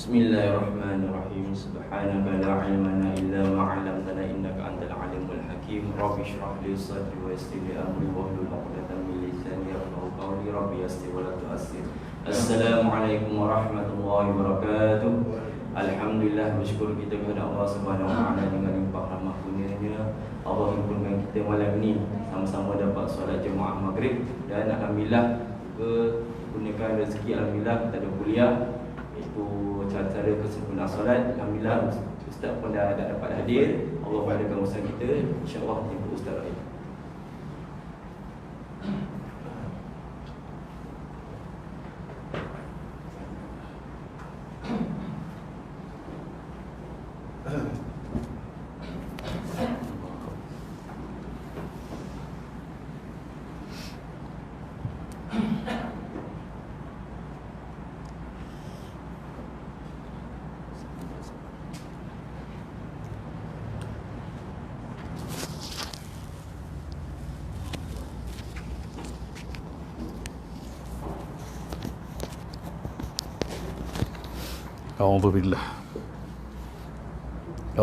Bismillahirrahmanirrahim. Subhanaka la ilma lana illa ma 'allamtana innaka antal alimul hakim. Rabbi shrah li sadri wa yassir li amri wahlul 'uqdatam min lisani yafqahu qawli. Rabbi yassir wa la tu'assir. Assalamualaikum warahmatullahi wabarakatuh. Alhamdulillah, bersyukur kita kepada Allah Subhanahu wa taala dengan limpah rahmat kurnia-Nya. Allah himpunkan kita malam ini sama-sama dapat solat jemaah maghrib, dan alhamdulillah juga kurniakan rezeki, alhamdulillah kita ada kuliah, iaitu cara-cara kesempurnaan solat. Alhamdulillah Ustaz pun dah dapat hadir. Allah padakan usaha kita, insya-Allah jumpa Ustaz lagi.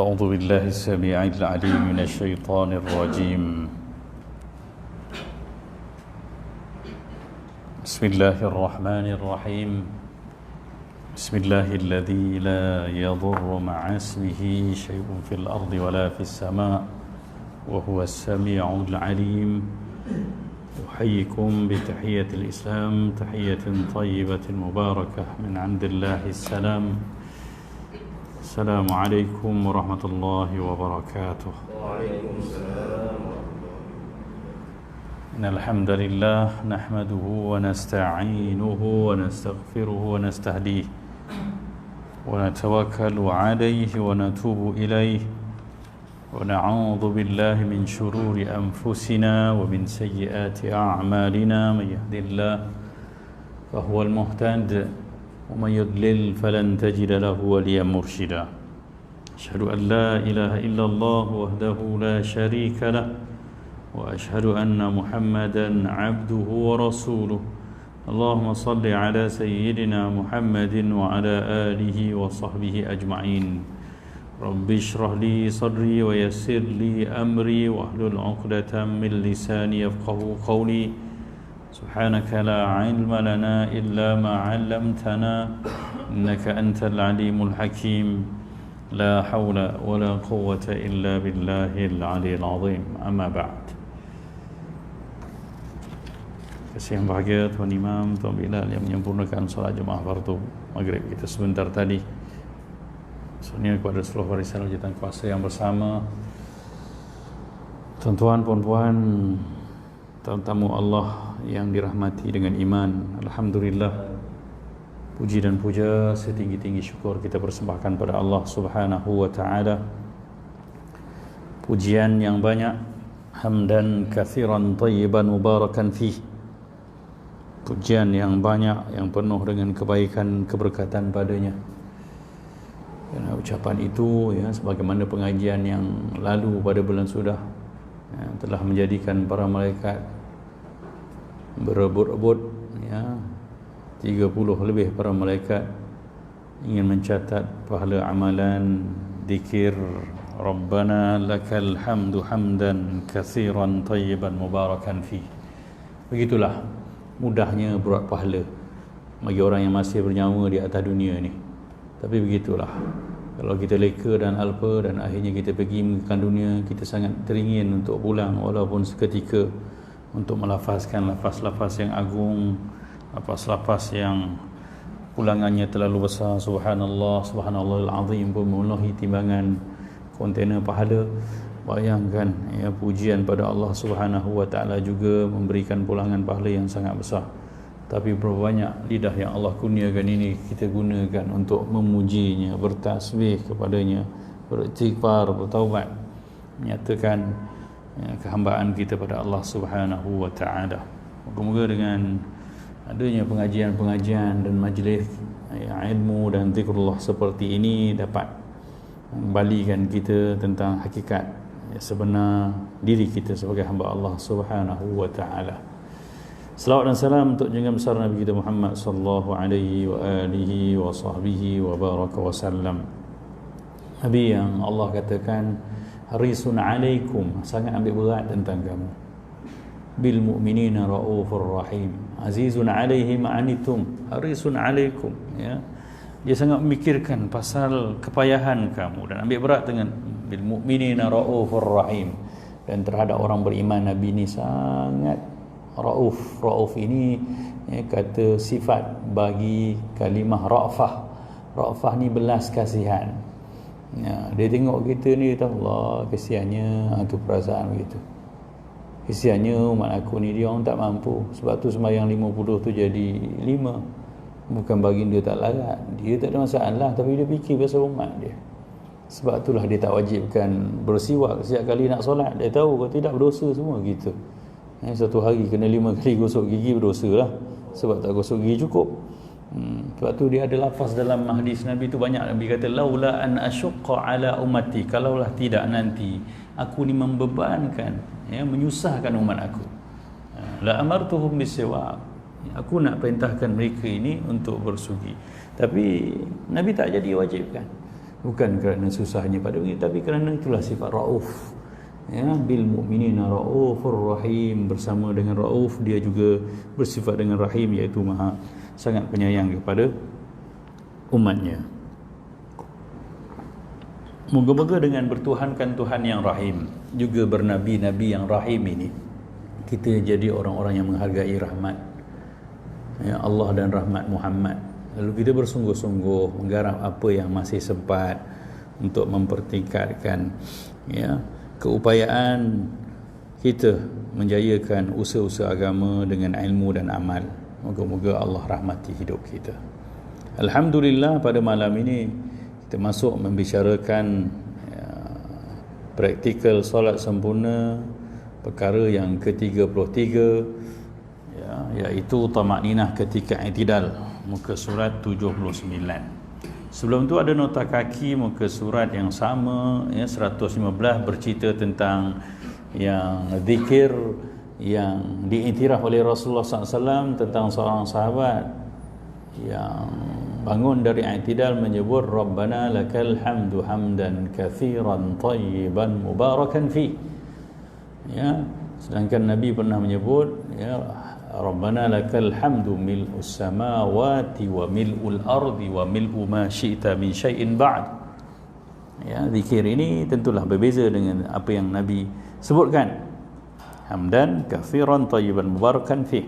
أعوذ بالله السميع العليم من الشيطان الرجيم. بسم الله الرحمن الرحيم. بسم الله الذي لا يضر مع اسمه شيء في الأرض ولا في السماء وهو السميع العليم. أحييكم بتحية الإسلام، تحية طيبة مباركة من عند الله السلام. السلام عليكم ورحمة الله وبركاته. وعليكم السلام. إن الحمد لله نحمده ونستعينه ونستغفره ونستهديه ونتوكل عليه ونتوب إليه ونعوذ بالله من شرور أنفسنا ومن سيئات أعمالنا. من يهد الله فهو المهتد ومن يضلل فلن تجد له وليا مرشدا. أشهد أن لا إله إلا الله وحده لا شريك له وأشهد أن محمدا عبده ورسوله. اللهم صل على سيدنا محمد وعلى آله وصحبه أجمعين. رب اشرح لي صدري ويسر لي أمري واحلل عقدة من لساني يفقهوا قولي. سبحانك لا علم لنا إلا ما علمتنا إنك أنت العليم الحكيم. لا حول ولا قوة إلا بالله العلي العظيم. أما بعد. Kasih yang bahagia Tuan Imam, Tuan Bilal yang menyempurnakan solat jemaah fardu maghrib kita sebentar tadi. Soalnya kepada seluruh warisan wajatan kuasa yang bersama, tuan-tuan, puan-puan, tamu Allah yang dirahmati dengan iman. Alhamdulillah, puji dan puja setinggi-tinggi syukur kita persembahkan pada Allah Subhanahu wa taala. Pujian yang banyak, hamdan katsiran thayyiban mubarakan fih. Pujian yang banyak, yang penuh dengan kebaikan, keberkatan padanya. Kerana ucapan itu, ya, sebagaimana pengajian yang lalu pada bulan sudah, ya, telah menjadikan para malaikat berebut-rebut, ya, 30 lebih para malaikat ingin mencatat pahala amalan zikir Rabbana lakal hamdu hamdan katsiran thayyiban mubarakan fi. Begitulah mudahnya buat pahala bagi orang yang masih bernyawa di atas dunia ni. Tapi begitulah, kalau kita leka dan alpa dan akhirnya kita pergi meninggalkan dunia, kita sangat teringin untuk pulang walaupun seketika, untuk melafazkan lafaz-lafaz yang agung, lafaz-lafaz yang pulangannya terlalu besar. Subhanallah, subhanallahil azim pun memenuhi timbangan kontainer pahala. Bayangkan, ya, pujian pada Allah Subhanahu wa taala juga memberikan pulangan pahala yang sangat besar. Tapi berapa banyak lidah yang Allah kurniakan ini kita gunakan untuk memujinya, bertasbih kepadanya, beristighfar, bertaubat, menyatakan, ya, kehambaan kita pada Allah Subhanahu wa taala. Moga-moga dengan adanya pengajian-pengajian dan majlis, ya, ilmu dan zikrullah seperti ini dapat mengembalikan kita tentang hakikat, ya, sebenar diri kita sebagai hamba Allah Subhanahu wa taala. Salawat dan salam untuk junjungan besar Nabi kita Muhammad sallallahu alaihi wa alihi wa sahbihi wa baraka wa sallam. Nabi yang Allah katakan harisun alaikum, sangat ambil berat tentang kamu. Bil mu'minina raufur rahim. Azizun alaihi ma'anitum, harisun alaikum, ya. Dia sangat memikirkan pasal kepayahan kamu dan ambil berat dengan bil mu'minina raufur rahim. Dan terhadap orang beriman Nabi ni sangat rauf. Rauf ini kata sifat bagi kalimah ra'fah. Ra'fah ni belas kasihan. Dia tengok kita ni, Allah kesiannya, tu perasaan begitu. Kesiannya umat aku ni, dia orang tak mampu. Sebab tu sembahyang 50 tu jadi 5. Bukan baginda tak larat, dia tak ada masalah, tapi dia fikir pasal umat dia. Sebab itulah dia tak wajibkan bersiwak setiap kali nak solat. Dia tahu kalau tidak berdosa semua gitu. Satu hari kena 5 kali gosok gigi berdosa lah, sebab tak gosok gigi cukup. Sebab tu dia ada lafaz dalam hadis Nabi tu banyak. Nabi kata laula an asyqa ala ummati, kalaulah tidak nanti aku ni membebankan, menyusahkan umat aku, la amartuhum bisiwak, aku nak perintahkan mereka ini untuk bersugi. Tapi Nabi tak jadi wajibkan, bukan kerana susahnya pada mereka, tapi kerana itulah sifat rauf. Bil mu'minina raufur rahim. Bersama dengan rauf, dia juga bersifat dengan rahim, iaitu maha sangat penyayang kepada umatnya. Moga-moga dengan bertuhankan Tuhan yang rahim, juga bernabi-nabi yang rahim ini, kita jadi orang-orang yang menghargai rahmat Allah dan rahmat Muhammad. Lalu kita bersungguh-sungguh menggarap apa yang masih sempat untuk mempertingkatkan keupayaan kita menjayakan usaha-usaha agama dengan ilmu dan amal. Moga-moga Allah rahmati hidup kita. Alhamdulillah, pada malam ini kita masuk membicarakan praktikal solat sempurna, perkara yang ke-33, iaitu tamakninah ketika i'tidal, muka surat 79. Sebelum tu ada nota kaki muka surat yang sama, 115, bercerita tentang yang zikir yang diiktiraf oleh Rasulullah SAW tentang seorang sahabat yang bangun dari i'tidal menyebut Rabbana lakal hamdu hamdan kathiran tayyiban mubarakan fi. Sedangkan Nabi pernah menyebut Rabbana lakal hamdu mil'us samawati wa mil'ul ardi wa mil'u ma syi'ta min syai'in ba'd. Zikir ini tentulah berbeza dengan apa yang Nabi sebutkan. Hamdan kathiran tayyiban mubarakan fi.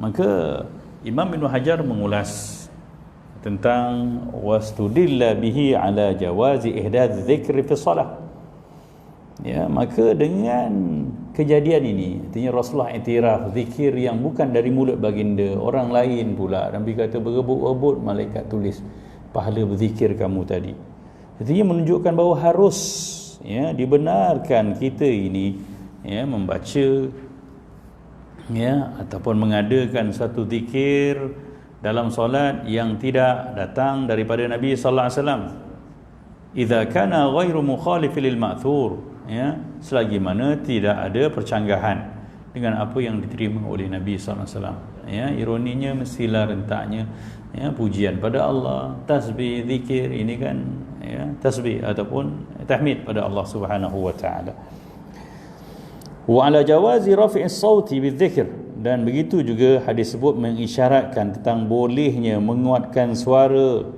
Maka Imam Ibn Hajar mengulas tentang wastudilla bihi ala jawazi ihdath dzikri fi shalah. Maka dengan kejadian ini, artinya Rasulullah iktiraf zikir yang bukan dari mulut baginda, orang lain pula, Nabi kata berebut-rebut malaikat tulis pahala berzikir kamu tadi. Artinya menunjukkan bahawa harus dibenarkan kita ini membaca ataupun mengadakan satu zikir dalam solat yang tidak datang daripada Nabi sallallahu alaihi wasallam. Idza kana ghairu mukhalif lil ma'thur, selagi mana tidak ada percanggahan dengan apa yang diterima oleh Nabi sallallahu alaihi wasallam. Ironinya mestilah rentaknya pujian pada Allah, tasbih, zikir ini kan tasbih ataupun tahmid pada Allah Subhanahu wa taala. Wa ala jawazi rafi'is sauti bidzikr, dan begitu juga hadis sebut mengisyaratkan tentang bolehnya menguatkan suara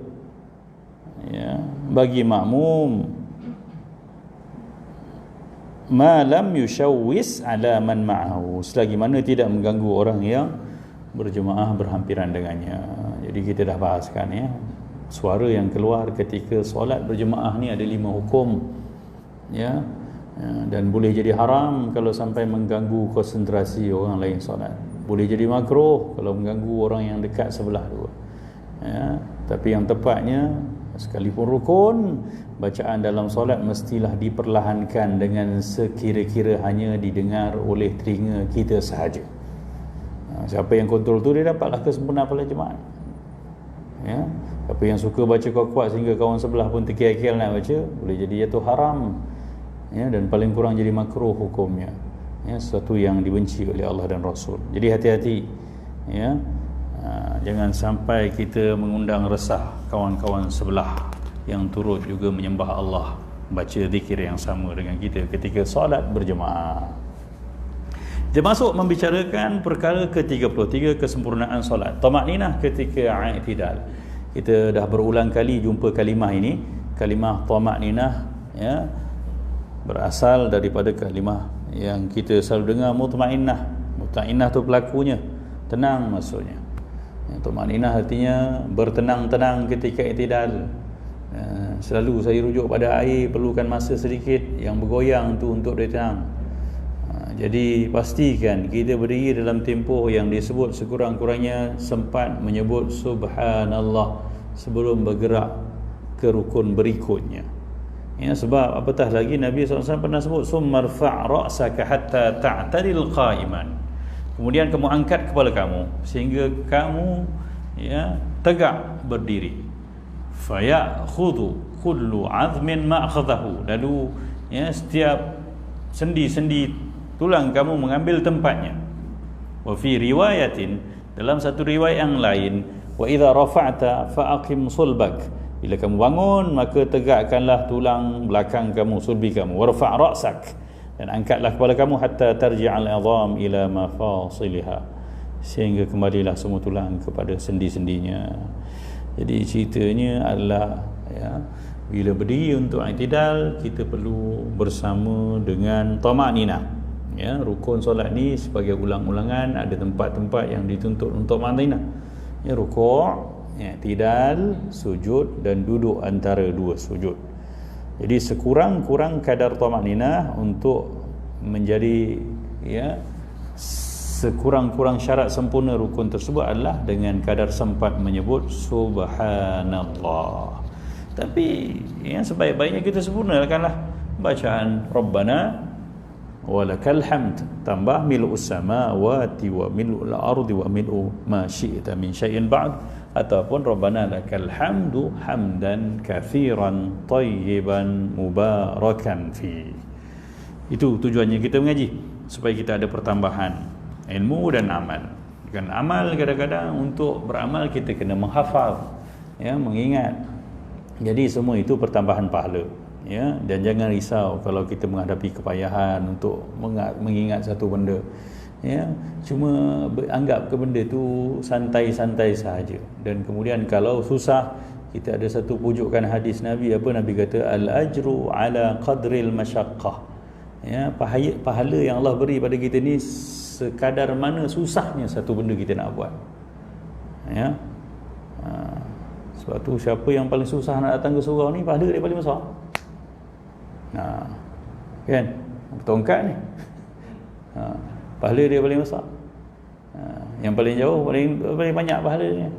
bagi makmum ma lam yushawwis ala man ma'ahu, selagi mana tidak mengganggu orang yang berjemaah berhampiran dengannya. Jadi kita dah bahaskan suara yang keluar ketika solat berjemaah ni ada 5 hukum dan boleh jadi haram kalau sampai mengganggu konsentrasi orang lain solat. Boleh jadi makruh kalau mengganggu orang yang dekat sebelah tu. Tapi yang tepatnya, sekalipun rukun, bacaan dalam solat mestilah diperlahankan dengan sekira-kira hanya didengar oleh telinga kita sahaja. Siapa yang kontrol tu, dia dapatlah kesempurnaan pada jemaat. Siapa yang suka baca kuat-kuat sehingga kawan sebelah pun terkial-kial nak baca, boleh jadi jatuh haram, dan paling kurang jadi makruh hukumnya. ya, sesuatu yang dibenci oleh Allah dan Rasul. Jadi hati-hati, ya. Jangan sampai kita mengundang resah kawan-kawan sebelah yang turut juga menyembah Allah, baca zikir yang sama dengan kita ketika solat berjemaah. Kita masuk membicarakan perkara ke-33, kesempurnaan solat, tamakninah ketika i'tidal. Kita dah berulang kali jumpa kalimah ini. Kalimah tamakninah, ya, berasal daripada kalimah yang kita selalu dengar, mutmainnah. Mutmainnah tu pelakunya tenang maksudnya. Tamakninah artinya bertenang-tenang ketika i'tidal. Selalu saya rujuk pada air, perlukan masa sedikit yang bergoyang tu untuk dia tenang. Jadi pastikan kita berdiri dalam tempoh yang disebut sekurang-kurangnya sempat menyebut subhanallah sebelum bergerak ke rukun berikutnya. Ya, sebab apatah lagi Nabi SAW pernah sebut summarfa' ra'saka hatta ta'tadil qa'iman. Kemudian kamu angkat kepala kamu sehingga kamu, ya, tegak berdiri. Fayakhudhu kullu 'azmin ma akhadhahu. Lalu, ya, setiap sendi-sendi tulang kamu mengambil tempatnya. Wa fi riwayatin, dalam satu riwayat yang lain, wa idza rafa'ta fa'aqim sulbak. Bila kamu bangun, maka tegakkanlah tulang belakang kamu, sulbi kamu. Warfa' ra'sak, dan angkatlah kepala kamu hatta tarji'al 'idham ila mafasiliha, sehingga kembalilah semua tulang kepada sendi-sendinya. Jadi ceritanya adalah, ya, bila berdiri untuk i'tidal, kita perlu bersama dengan tamakninah. Ya, rukun solat ni sebagai ulang-ulangan ada tempat-tempat yang dituntut untuk tamakninah. Ya, rukuk, i'tidal, sujud dan duduk antara dua sujud. Jadi sekurang-kurang kadar tamakninah untuk menjadi, ya, sekurang-kurang syarat sempurna rukun tersebut adalah dengan kadar sempat menyebut subhanallah. Tapi yang sebaik-baiknya kita sempurnakanlah bacaan Rabbana walakal hamd, tambah mil'us samawati wa mil'ul ardi wa mil'u ma syi'ta min syai'in ba'd, ataupun Rabbana lakal hamdu hamdan katsiran tayyiban mubarakan fi. Itu tujuannya kita mengaji, supaya kita ada pertambahan ilmu dan amal. Kan amal, kadang-kadang untuk beramal kita kena menghafal, ya, mengingat. Jadi semua itu pertambahan pahala, ya. Dan jangan risau kalau kita menghadapi kepayahan untuk mengingat satu benda, ya, cuma anggap ke benda tu santai-santai sahaja. Dan kemudian kalau susah, kita ada satu pujukan hadis Nabi, apa Nabi kata, al-ajru ala qadril masyaqqah. Ya, pahala yang Allah beri pada kita ni sekadar mana susahnya satu benda kita nak buat. Ya. Sebab tu siapa yang paling susah nak datang ke surau ni, pahala dia paling besar. Kan? Tongkat ni. Pahala dia paling besar. Yang paling jauh paling banyak pahalanya.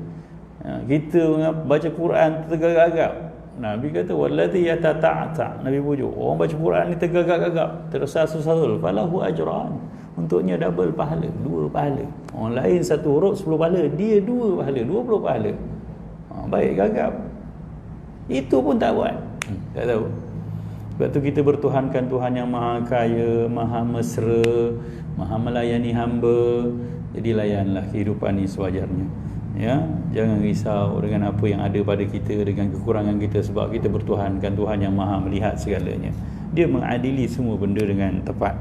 Kita baca Quran tergagap-gagap. Nabi kata wallazi yatata'ta. Nabi pujuk, orang baca Quran ni tergagap-gagap, tersasul-sasul, falahu ajran. Untuknya double pahala, 2 pahala. Orang lain satu huruf 10 pahala, dia 2 pahala, 20 pahala. Baik gagap. Itu pun tak buat. Tak tahu. Sebab tu kita bertuhankan Tuhan yang maha kaya, maha mesra, maha melayani hamba. Jadi layanlah kehidupan ni sewajarnya. Ya, jangan risau dengan apa yang ada pada kita, dengan kekurangan kita, sebab kita bertuhankan Tuhan yang maha melihat segalanya. Dia mengadili semua benda dengan tepat.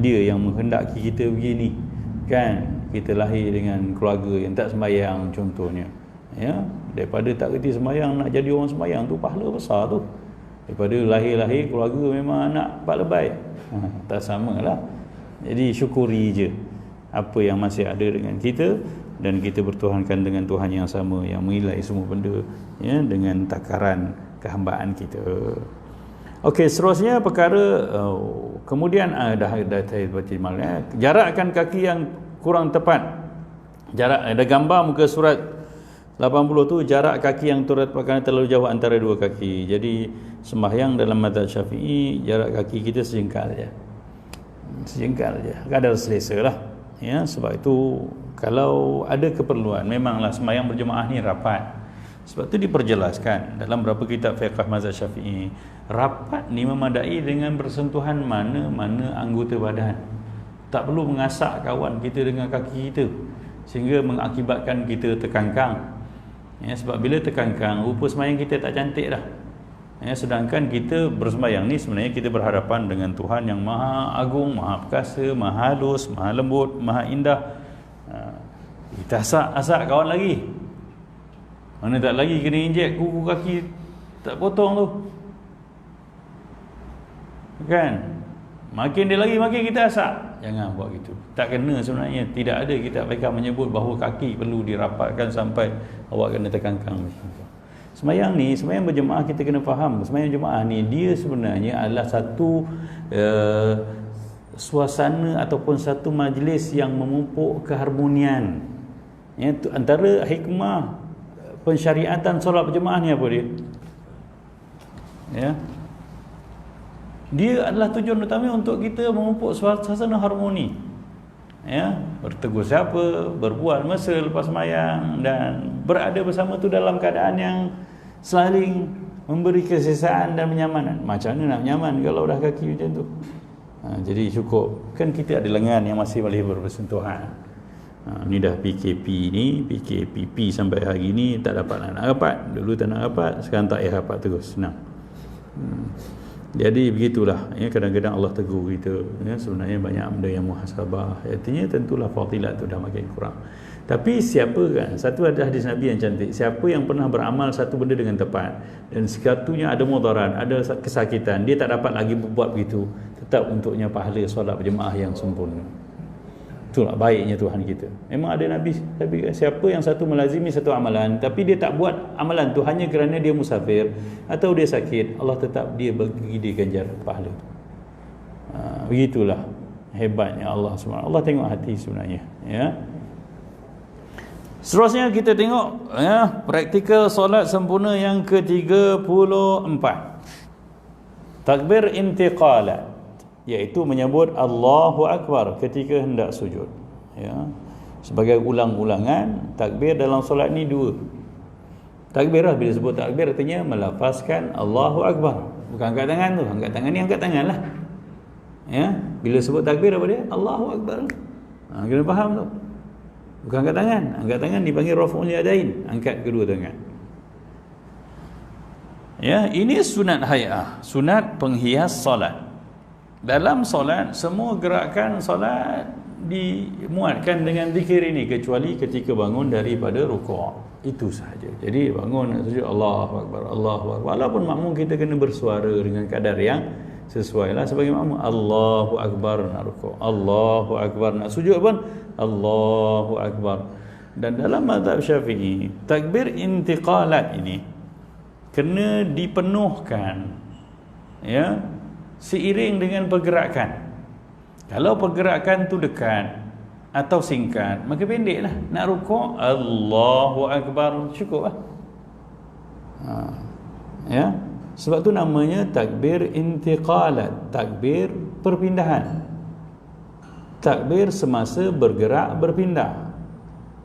Dia yang menghendaki kita begini. Kan, kita lahir dengan keluarga yang tak sembahyang contohnya. Ya, daripada tak kerti sembahyang nak jadi orang sembahyang tu pahala besar tu. Daripada lahir-lahir keluarga memang anak pak lebay. Tak samalah. Jadi syukuri je apa yang masih ada dengan kita, dan kita bertuhankan dengan Tuhan yang sama, yang menilai semua benda, ya, dengan takaran kehambaan kita. Okey, seterusnya perkara kemudian dah saya baca malam, jarakkan kaki yang kurang tepat. Jarak ada gambar muka surat 80 tu, jarak kaki yang terletakkan terlalu jauh antara dua kaki. Jadi sembahyang dalam mazhab Syafi'i, jarak kaki kita sejengkal je. Sejengkal je, kadar selesa lah. Ya, sebab itu kalau ada keperluan, memanglah sembahyang berjemaah ni rapat. Sebab tu diperjelaskan dalam beberapa kitab fiqh mazhab Syafi'i, rapat ni memadai dengan bersentuhan mana-mana anggota badan. Tak perlu mengasak kawan kita dengan kaki kita sehingga mengakibatkan kita terkangkang. Ya, sebab bila terkangkang, rupa sembahyang kita tak cantik dah. Ya, sedangkan kita bersembahyang ni sebenarnya kita berhadapan dengan Tuhan yang maha agung, maha perkasa, maha halus, maha lembut, maha indah. Kita asak kawan lagi. Mana tak lagi kena injek kuku kaki tak potong tu. Kan? Makin dia lagi makin kita asak. Jangan buat gitu. Tak kena sebenarnya. Tidak ada kitab fiqh menyebut bahawa kaki perlu dirapatkan sampai awak kena terkangkang macam tu. Sembahyang ni, sembahyang berjemaah kita kena faham. Sembahyang berjemaah ni dia sebenarnya adalah satu suasana ataupun satu majlis yang memupuk keharmonian. Ya, antara hikmah pensyariatan solat berjemaah ni apa dia? Ya. Dia adalah tujuan utama untuk kita memupuk suasana harmoni. Ya, bertegur siapa, berbual mesra lepas sembahyang dan berada bersama tu dalam keadaan yang saling memberi kesesaan dan kenyamanan. Macam mana nak nyaman kalau dah kaki macam tu? Jadi cukup kan kita ada lengan yang masih boleh bersentuhan. Ni dah PKP ni, PKPP sampai hari ni tak dapat nak rapat. Dulu tak nak rapat, sekarang tak payah rapat terus, senang. Jadi begitulah ya, kadang-kadang Allah tegur kita ya, sebenarnya banyak benda yang muhasabah. Artinya tentulah fadilat tu dah makin kurang. Tapi siapa kan, satu ada hadis Nabi yang cantik, siapa yang pernah beramal satu benda dengan tepat dan sekatunya ada mudarat, ada kesakitan, dia tak dapat lagi berbuat begitu, tetap untuknya pahala solat berjemaah yang sempurna. Itulah baiknya Tuhan kita. Memang ada Nabi, tapi siapa yang satu melazimi satu amalan tapi dia tak buat amalan tu hanya kerana dia musafir atau dia sakit, Allah tetap dia bagi dia ganjar pahala. Begitulah hebatnya Allah SWT. Allah tengok hati sebenarnya ya. Seterusnya kita tengok ya, praktikal solat sempurna yang ke-34. Takbir intiqalat, iaitu menyebut Allahu Akbar ketika hendak sujud ya. Sebagai ulang-ulangan, takbir dalam solat ni dua. Takbir lah, bila sebut takbir artinya melafazkan Allahu Akbar. Bukan angkat tangan tu, angkat tangan ni angkat tangan lah ya. Bila sebut takbir apa dia? Allahu Akbar. Kena faham tu. Bukan angkat tangan. Angkat tangan dipanggil raf'ul yadain, angkat kedua tangan ya. Ini sunat hay'ah, sunat penghias solat. Dalam solat, semua gerakan solat dimuatkan dengan zikir ini kecuali ketika bangun daripada rukuk. Itu sahaja. Jadi bangun nak sujud, Allahu Akbar, Allahu Akbar. Walaupun makmum kita kena bersuara dengan kadar yang sesuai lah. Sebagai makmum, Allahu Akbar nak rukuk, Allahu Akbar nak sujud pun Allahu Akbar. Dan dalam mazhab Syafi'i, takbir intiqalat ini kena dipenuhkan ya, seiring dengan pergerakan. Kalau pergerakan tu dekat atau singkat, maka pendeklah. Nak rukuk, Allahu Akbar, cukup lah. Ya, sebab tu namanya takbir intiqalat, takbir perpindahan. Takbir semasa bergerak berpindah.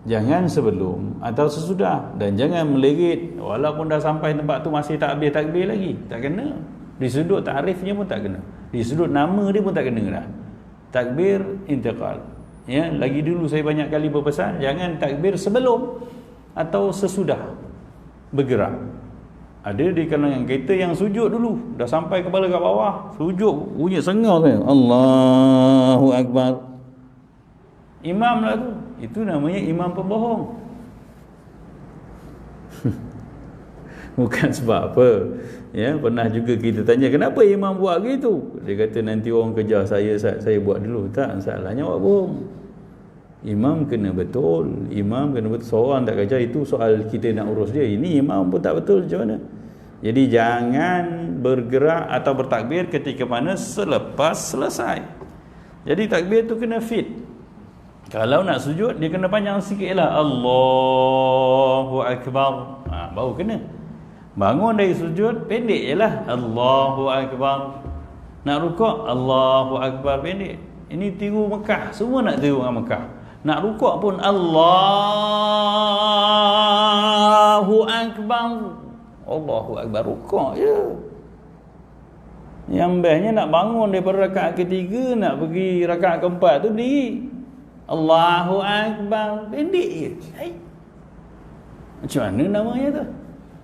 Jangan sebelum atau sesudah, dan jangan melerit walaupun dah sampai tempat tu masih tak habis takbir lagi. Tak kena. Di sudut ta'rifnya pun tak kena. Di sudut nama dia pun tak kena dah. Takbir intiqal. Ya, lagi dulu saya banyak kali berpesan, jangan takbir sebelum atau sesudah bergerak. Ada di kalangan kita yang sujud dulu, dah sampai kepala kat bawah, sujud bunyi sengal kan. Allahu Akbar. Imam lah tu. Itu namanya imam pembohong. Bukan sebab apa. Ya, pernah juga kita tanya, kenapa imam buat gitu? Dia kata nanti orang kejar saya buat dulu. Tak, salahnya awak bohong. Imam kena betul. Imam kena betul. Seorang tak kejar, itu soal kita nak urus dia. Ini imam pun tak betul, macam mana? Jadi jangan bergerak atau bertakbir ketika mana selepas selesai. Jadi takbir tu kena fit. Kalau nak sujud, dia kena panjang sikit lah. Allahu Akbar. Baru kena. Bangun dari sujud, pendek je lah. Allahu Akbar. Nak rukuk, Allahu Akbar, pendek. Ini tiru Mekah. Semua nak tiru orang Mekah. Nak rukuk pun Allahu Akbar. Akbar, Allahu Akbar, rukuk je. Yang bestnya nak bangun daripada rakaat ketiga, nak pergi rakaat keempat tu berdiri. Allahu Akbar, pendek je. Macam mana namanya tu?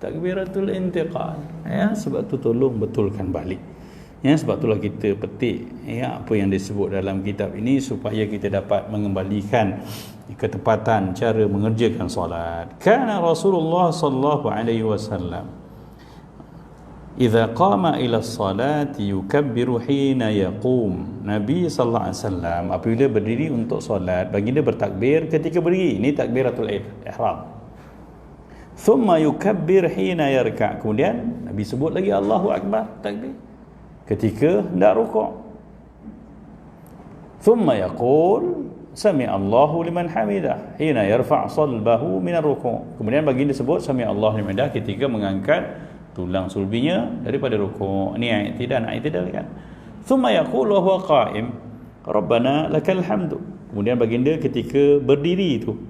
Takbiratul intiqal. Ya, sebab tu tolong betulkan balik. Ya, sebab itulah kita petik apa yang disebut dalam kitab ini supaya kita dapat mengembalikan ketepatan cara mengerjakan solat. Kana Rasulullah sallallahu alaihi wasallam idza qama ila as-salati yukabbiru hina yaqum. Nabi sallallahu alaihi wasallam apabila berdiri untuk solat, baginda bertakbir ketika berdiri. Ini takbiratul ihram. Thumma yukabbir hina yarka'. Kemudian Nabi sebut lagi Allahu Akbar, takbir ketika hendak rukuk. Thumma yaqul sami Allahu liman hamidah hina yarfa' salbahu min ar-ruku'. Kemudian baginda sebut sami Allahu liman hamidah ketika mengangkat tulang sulbinya daripada rukuk. Ni i'tidal, nak i'tidal kan. Thumma yaqul wa huwa qa'im rabbana lakal hamdu. Kemudian baginda ketika berdiri itu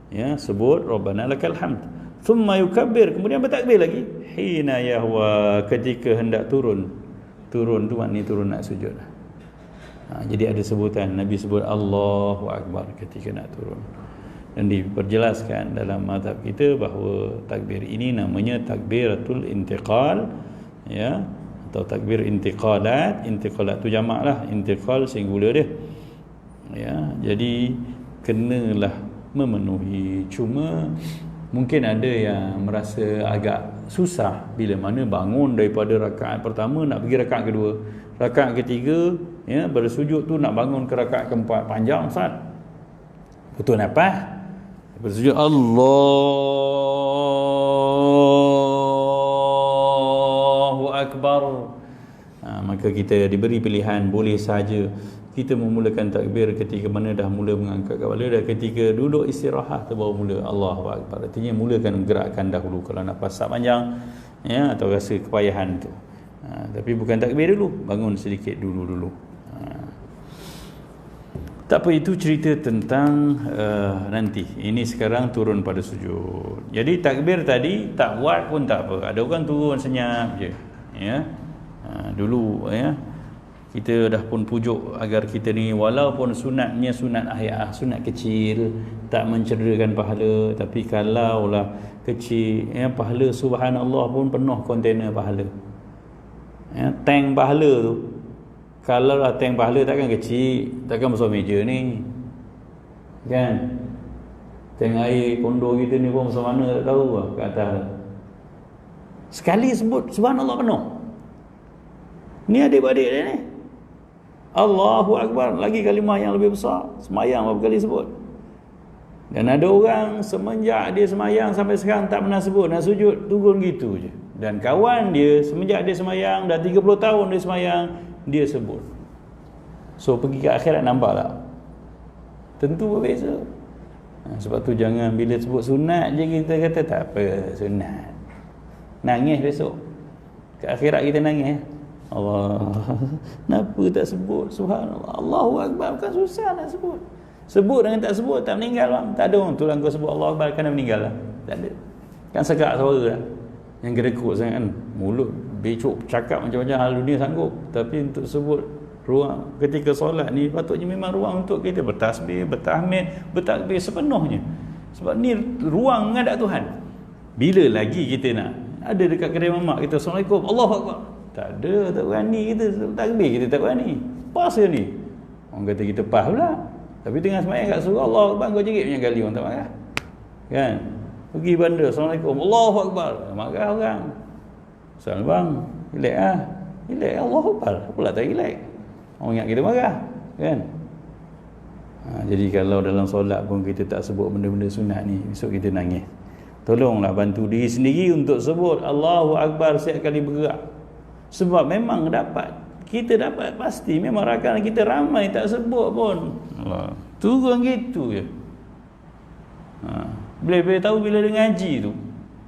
ya sebut rabbana lakal hamd. Thumma yukabbir, kemudian bertakbir lagi hina yahwa, ketika hendak turun. Turun tu maknanya turun nak sujud. Jadi ada sebutan, Nabi sebut Allahu Akbar ketika nak turun. Dan diperjelaskan dalam mazhab kita bahawa takbir ini namanya takbiratul intiqal, ya, atau takbir intiqalat. Intiqalat tu jamak lah, intiqal singular dia. Ya, jadi kenalah memenuhi. Cuma mungkin ada yang merasa agak susah bila mana bangun daripada rakaat pertama nak pergi rakaat kedua, rakaat ketiga, ya, bersujud tu nak bangun ke rakaat keempat, panjang Ustaz. Betul nafas, bersujud Allahu Akbar. Maka kita diberi pilihan, boleh saja kita memulakan takbir ketika mana dah mula mengangkat kepala, dan ketika duduk istirahat tu baru mula Allahu Akbar. Artinya mulakan gerakan dahulu kalau nafas tak panjang, ya, atau rasa kepayahan tu. Tapi bukan takbir dulu, bangun sedikit dulu. Tak apa, itu cerita tentang nanti. Ini sekarang turun pada sujud. Jadi takbir tadi tak buat pun tak apa. Ada orang turun senyap je, ya. Dulu, ya, kita dah pun pujuk agar kita ni walaupun sunatnya sunat ayah, sunat kecil, tak mencederakan pahala, tapi kalaulah kecil, ya, pahala subhanallah pun penuh kontainer pahala. Ya, tank pahala tu, kalau lah tank pahala takkan kecil, takkan besar meja ni, kan? Tank air kondo kita ni pun besar mana tak tahu lah kat atas. Sekali sebut subhanallah penuh. Ni adik-adik dia ni, Allahu Akbar, lagi kalimah yang lebih besar. Semayang berapa kali sebut. Dan ada orang semenjak dia semayang sampai sekarang tak pernah sebut, nak sujud turun gitu je. Dan kawan dia semenjak dia semayang, dah 30 tahun dia semayang, dia sebut. So pergi ke akhirat nampak tak? Tentu berbeza. Sebab tu jangan bila sebut sunat je kita kata tak apa, sunat. Nangis besok. Ke akhirat kita nangis. Allah, kenapa tak sebut subhanallah, Allahu Akbar? Bukan susah nak sebut. Sebut dengan tak sebut tak meninggal bang. Tak ada orang tulang kau sebut Allahu Akbar kena meninggal lah. Tak ada. Kan segak suara lah. Yang gedekut sangat kan, mulut becok, cakap macam-macam hal dunia sanggup. Tapi untuk sebut ruang ketika solat ni patutnya memang ruang untuk kita bertasbih, bertahmid, bertakbir sepenuhnya. Sebab ni ruang menghadap Tuhan. Bila lagi kita nak ada dekat kedai mamak kita Assalamualaikum, Allahu Akbar, tak ada, tak berani kita takbir, kita tak berani. Pas ke ni? Orang kata kita pas pula. Tapi tengah semayang kat surau Allah Akbar, kau jerit punya kali orang tak marah. Kan? Pergi bandar, Assalamualaikum, Allahu Akbar, marah orang. Soal bang, relax lah. Relax, Allahu Akbar. Apalah tak relax? Orang ingat kita marah. Kan? Jadi kalau dalam solat pun kita tak sebut benda-benda sunat ni, besok kita nangis. Tolonglah bantu diri sendiri untuk sebut Allahu Akbar setiap kali bergerak. Sebab memang kita dapat pasti memang rakan kita ramai tak sebut pun. Turun gitu je. Bila tahu bila dia ngaji tu,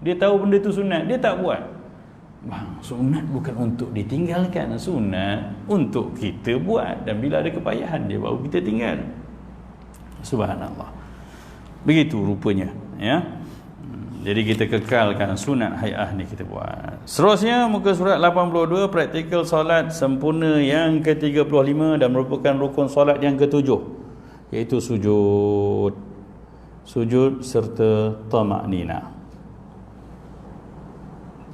dia tahu benda tu sunat, dia tak buat. Bang, sunat bukan untuk ditinggalkan, sunat untuk kita buat, dan bila ada kepayahan dia baru kita tinggal. Subhanallah. Begitu rupanya, ya. Jadi kita kekalkan sunat hay'ah ni kita buat. Seterusnya muka surat 82, praktikal solat sempurna yang ke-35 dan merupakan rukun solat yang ke-7, iaitu sujud. Sujud serta tamakninah.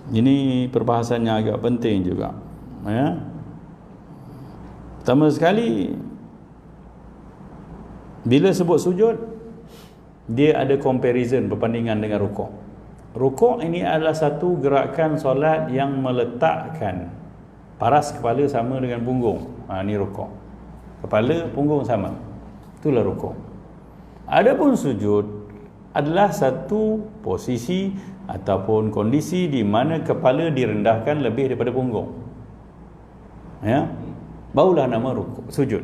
Ini perbahasannya agak penting juga, ya. Pertama sekali, bila sebut sujud, dia ada comparison, perbandingan dengan rukuk. Rukuk ini adalah satu gerakan solat yang meletakkan paras kepala sama dengan punggung. Ini rukuk. Kepala, punggung sama. Itulah rukuk. Adapun sujud adalah satu posisi ataupun kondisi di mana kepala direndahkan lebih daripada punggung. Ya. Barulah nama rukuk, sujud.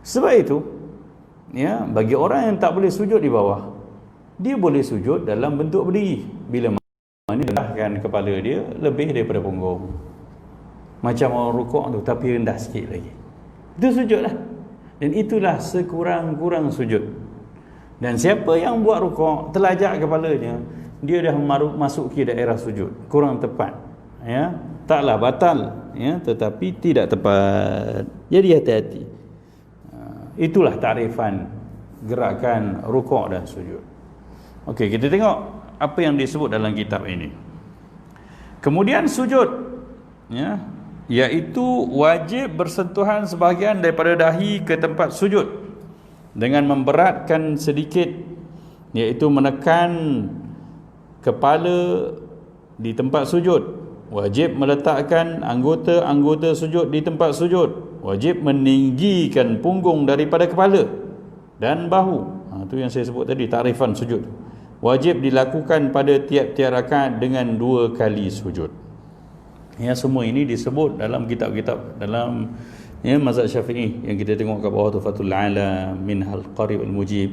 Sebab itu, ya, bagi orang yang tak boleh sujud di bawah, dia boleh sujud dalam bentuk berdiri bila mana rendahkan kepala dia lebih daripada punggung, macam orang rukuk tu, tapi rendah sikit lagi. Itu sujud lah. Dan itulah sekurang-kurang sujud. Dan siapa yang buat rukuk, telajak kepalanya, dia dah masuki daerah sujud, kurang tepat, ya. Taklah batal, ya, tetapi tidak tepat. Jadi hati-hati. Itulah takrifan gerakan rukuk dan sujud. Okey, kita tengok apa yang disebut dalam kitab ini. Kemudian sujud, ya, iaitu wajib bersentuhan sebahagian daripada dahi ke tempat sujud dengan memberatkan sedikit, iaitu menekan kepala di tempat sujud. Wajib meletakkan anggota-anggota sujud di tempat sujud. Wajib meninggikan punggung daripada kepala dan bahu. Itu yang saya sebut tadi, takrifan sujud. Wajib dilakukan pada tiap-tiap rakaat dengan 2 kali sujud. Ya, semua ini disebut dalam kitab-kitab dalam, ya, mazhab Syafi'i yang kita tengok kat bawah tu, Fathul Alam, Minhal Qarib Al-Mujib,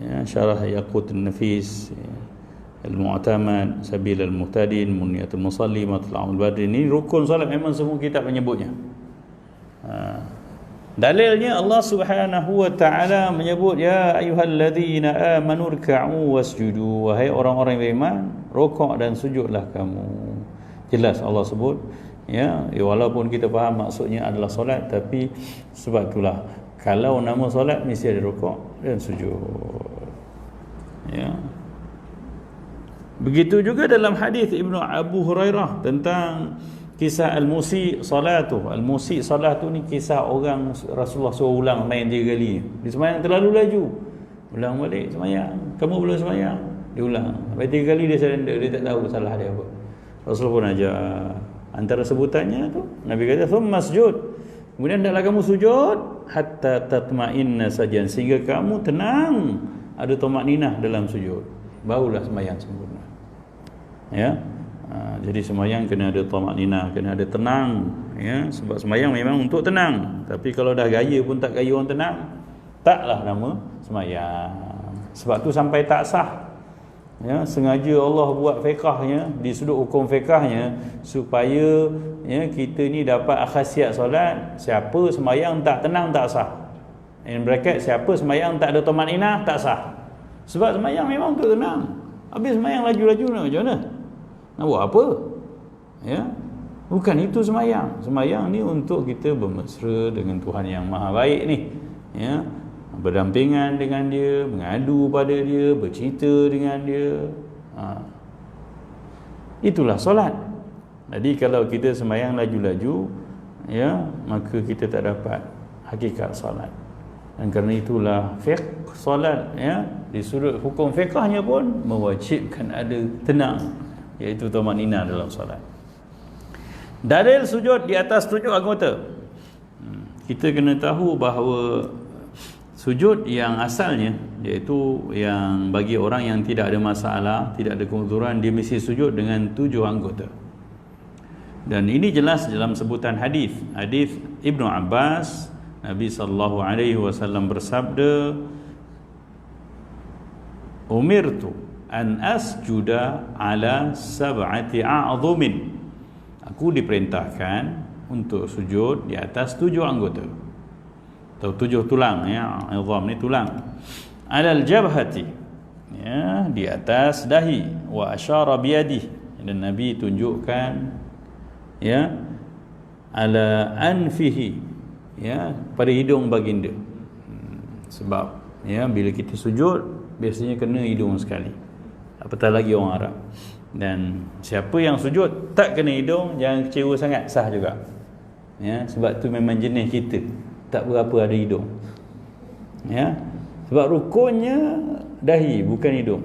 ya, Syarah Yaqutun Nafis, ya, Al-Mu'tamad, Sabil Al-Muhtadin, Munyatul Musalli, Matla'ul Badri. Ini rukun solat, memang semua kitab menyebutnya. Dalilnya Allah Subhanahu wa taala menyebut, ya ayyuhalladzina amanu ruk'u wasjudu, wahai orang-orang yang beriman, rukuk dan sujudlah kamu. Jelas Allah sebut, ya, walaupun kita faham maksudnya adalah solat, tapi sebab itulah kalau nama solat mesti ada rukuk dan sujud, ya. Begitu juga dalam hadis Ibnu Abu Hurairah tentang kisah al-musi salatu. Al-musi salatu ni kisah orang Rasulullah suruh ulang main 3 kali. Dia sembahyang terlalu laju, ulang balik sembahyang. Kamu belum sembahyang, dia ulang sampai 3 kali. Dia surrender, dia tak tahu salah dia apa. Rasulullah pun ajar. Antara sebutannya tu, Nabi kata thumma sujud, kemudian hendaklah kamu sujud hatta tatma'inna sajan, sehingga kamu tenang, ada tamakninah dalam sujud, barulah sembahyang sempurna. Ya. Jadi sembahyang kena ada tamakninah, kena ada tenang, ya, sebab sembahyang memang untuk tenang. Tapi kalau dah gaya pun tak gaya orang tenang, taklah nama sembahyang. Sebab tu sampai tak sah, ya, sengaja Allah buat fiqahnya, di sudut hukum fiqahnya, supaya, ya, kita ni dapat khasiat solat. Siapa sembahyang tak tenang tak sah. In bracket, siapa sembahyang tak ada tamakninah tak sah. Sebab sembahyang memang untuk tenang. Habis sembahyang laju-laju nak macam mana? Nak buat apa? Ya, bukan itu sembahyang. Sembahyang ni untuk kita bermesra dengan Tuhan yang Maha Baik ni, ya, berdampingan dengan dia, mengadu pada dia, bercerita dengan dia. Itulah solat. Jadi kalau kita sembahyang laju-laju, ya, maka kita tak dapat hakikat solat. Dan kerana itulah fiqh solat, ya, di sudut hukum fiqhnya pun mewajibkan ada tenang, iaitu tamakninah dalam solat. Dalil sujud di atas 7 anggota. Kita kena tahu bahawa sujud yang asalnya, iaitu yang bagi orang yang tidak ada masalah, tidak ada keuzuran, dia mesti sujud dengan 7 anggota. Dan ini jelas dalam sebutan hadis. Hadis Ibnu Abbas, Nabi sallallahu alaihi wasallam bersabda, umirtu an asjuda ala sab'ati a'dhumin. Aku diperintahkan untuk sujud di atas 7 anggota atau 7 tulang, ya, 'idham ni tulang. Alal jabhati, ya, di atas dahi. Wa asyara biyadihi, dan Nabi tunjukkan ya ala anfihi, ya, pada hidung baginda. Sebab ya bila kita sujud biasanya kena hidung sekali, apatah lagi orang Arab. Dan siapa yang sujud tak kena hidung, jangan kecewa sangat, sah juga. Ya, sebab tu memang jenis kita tak berapa ada hidung. Ya, sebab rukunnya dahi bukan hidung.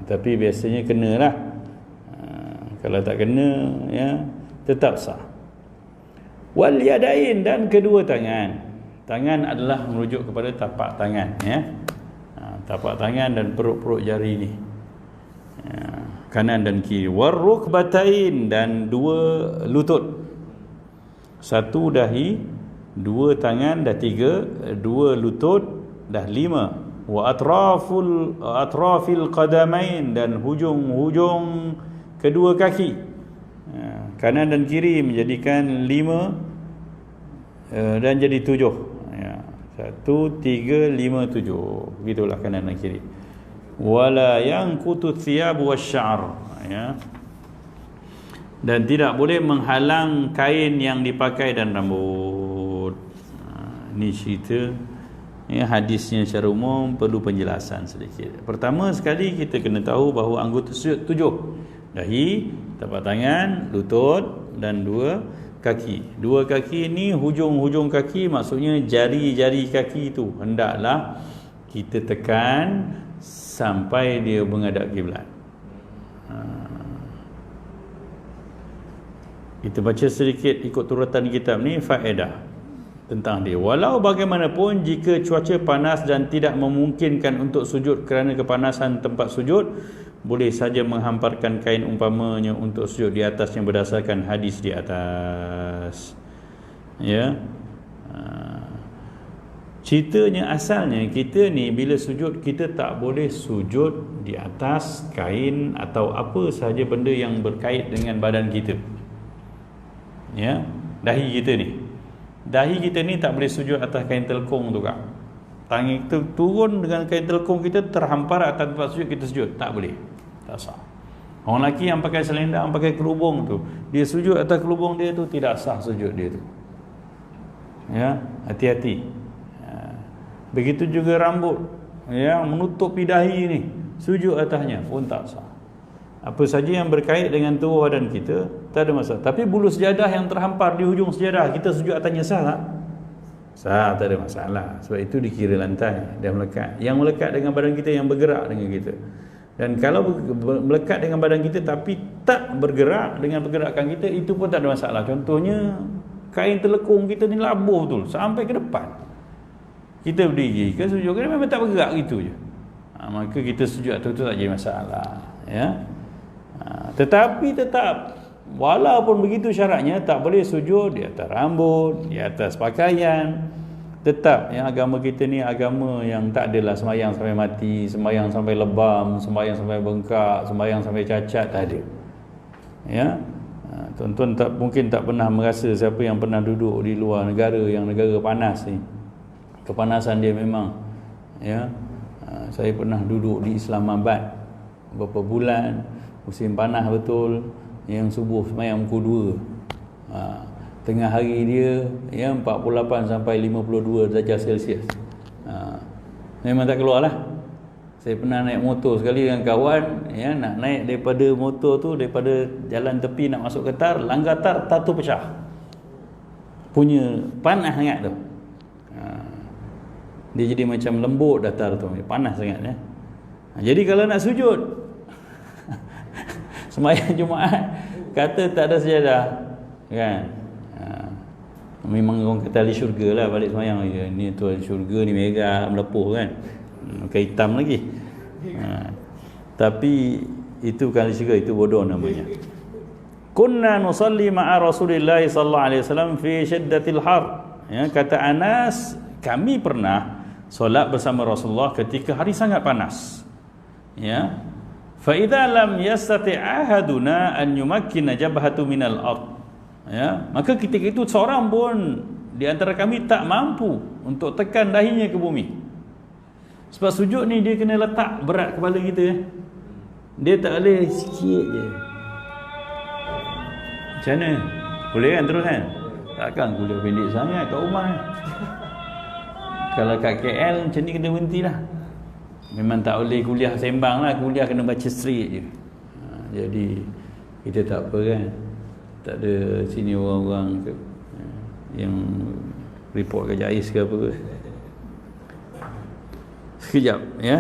Tapi biasanya kenalah. Kalau tak kena, ya, tetap sah. Wal yadain, dan kedua tangan. Tangan adalah merujuk kepada tapak tangan, ya. Tapak tangan dan perut-perut jari ni, ya, kanan dan kiri. War rukbatain, dan dua lutut. Satu dahi, dua tangan dah tiga, dua lutut dah lima. Wa atrafil qadamain, dan hujung-hujung kedua kaki, kanan dan kiri menjadikan lima, dan jadi tujuh, ya. 1, 3, 5, 7, begitulah kanan dan kiri. Wala yanqutu thiyab wasya'r, ya, dan tidak boleh menghalang kain yang dipakai dan rambut. Ini cerita, ya, hadisnya secara umum perlu penjelasan sedikit. Pertama sekali kita kena tahu bahawa anggota sujud 7: dahi, tapak tangan, lutut, dan dua kaki. Dua kaki ni, hujung-hujung kaki, maksudnya jari-jari kaki itu hendaklah kita tekan sampai dia menghadap kiblat. Kita baca sedikit ikut turutan kitab ni, faedah tentang dia. Walau bagaimanapun, jika cuaca panas dan tidak memungkinkan untuk sujud kerana kepanasan tempat sujud, boleh saja menghamparkan kain umpamanya untuk sujud di atasnya berdasarkan hadis di atas. Ya. Ceritanya asalnya kita ni bila sujud, kita tak boleh sujud di atas kain atau apa sahaja benda yang berkait dengan badan kita. Ya, dahi kita ni tak boleh sujud atas kain telkung tu, Kak. Tangan kita turun dengan kain telkung kita terhampar atas tempat sujud, kita sujud, tak boleh, tak sah. Orang lelaki yang pakai selendang, pakai kerubung tu, dia sujud atas kerubung dia tu, tidak sah sujud dia tu. Ya, hati-hati. Begitu juga rambut yang menutupi dahi ni, sujud atasnya pun tak sah. Apa saja yang berkait dengan tubuh badan kita, tak ada masalah. Tapi bulu sejadah yang terhampar di hujung sejadah, kita sujud atasnya sah tak? Sah, tak ada masalah. Sebab itu dikira lantai dan melekat. Yang melekat dengan badan kita, yang bergerak dengan kita. Dan kalau melekat dengan badan kita tapi tak bergerak dengan pergerakan kita, itu pun tak ada masalah. Contohnya, kain telekung kita ni labuh betul sampai ke depan. Kita berdiri ke sujud ke, memang tak bergerak gitu je. Maka kita sujud atas itu tak jadi masalah, ya. Tetapi tetap, walaupun begitu syaratnya, tak boleh sujud di atas rambut, di atas pakaian. Tetap, yang agama kita ni agama yang tak adalah sembahyang sampai mati, sembahyang sampai lebam, sembahyang sampai bengkak, sembahyang sampai cacat, tak ada. Ya. Tuan-tuan mungkin tak pernah merasa, siapa yang pernah duduk di luar negara, yang negara panas ni, kepanasan dia memang, ya. Saya pernah duduk di Islamabad beberapa bulan, musim panas betul, yang subuh sembahyang pukul 2, tengah hari dia, ya, 48 sampai 52 darjah Celsius. Memang tak keluar lah. Saya pernah naik motor sekali dengan kawan, ya, nak naik daripada motor tu, daripada jalan tepi nak masuk ke tar, langgar tar tu pecah. Punya panas sangat tu. Dia jadi macam lembut datar tu, panas sangat, ya. Jadi kalau nak sujud sembahyang Jumaat, kata tak ada sejadah, kan? Memang orang kata ahli syurga lah balik sembahyang. Ni tu ahli syurga, ni merah melepuh, kan? Pakai hitam lagi. Tapi itu bukan ahli syurga, itu bodoh namanya. Kunna nusalli ma'a Rasulillah sallallahu alaihi wasallam fi syiddatil har. Ya, kata Anas, kami pernah solat bersama Rasulullah ketika hari sangat panas. Ya. Fa idza lam yastati' ahaduna an yumakkina jabhatu minal ard. Ya, maka ketika itu seorang pun di antara kami tak mampu untuk tekan dahinya ke bumi. Sebab sujud ni dia kena letak berat kepala kita. Dia tak boleh sikit je. Macam mana? Boleh kan terus kan? Takkan kuliah pendek sangat kat rumah. Kalau kat KL macam ni kena berhenti lah. Memang tak boleh kuliah sembang lah. Kuliah kena baca straight je. Jadi kita tak apa kan. Tak ada sini orang-orang yang report ke JAIS ke apa ke. Sekejap ya.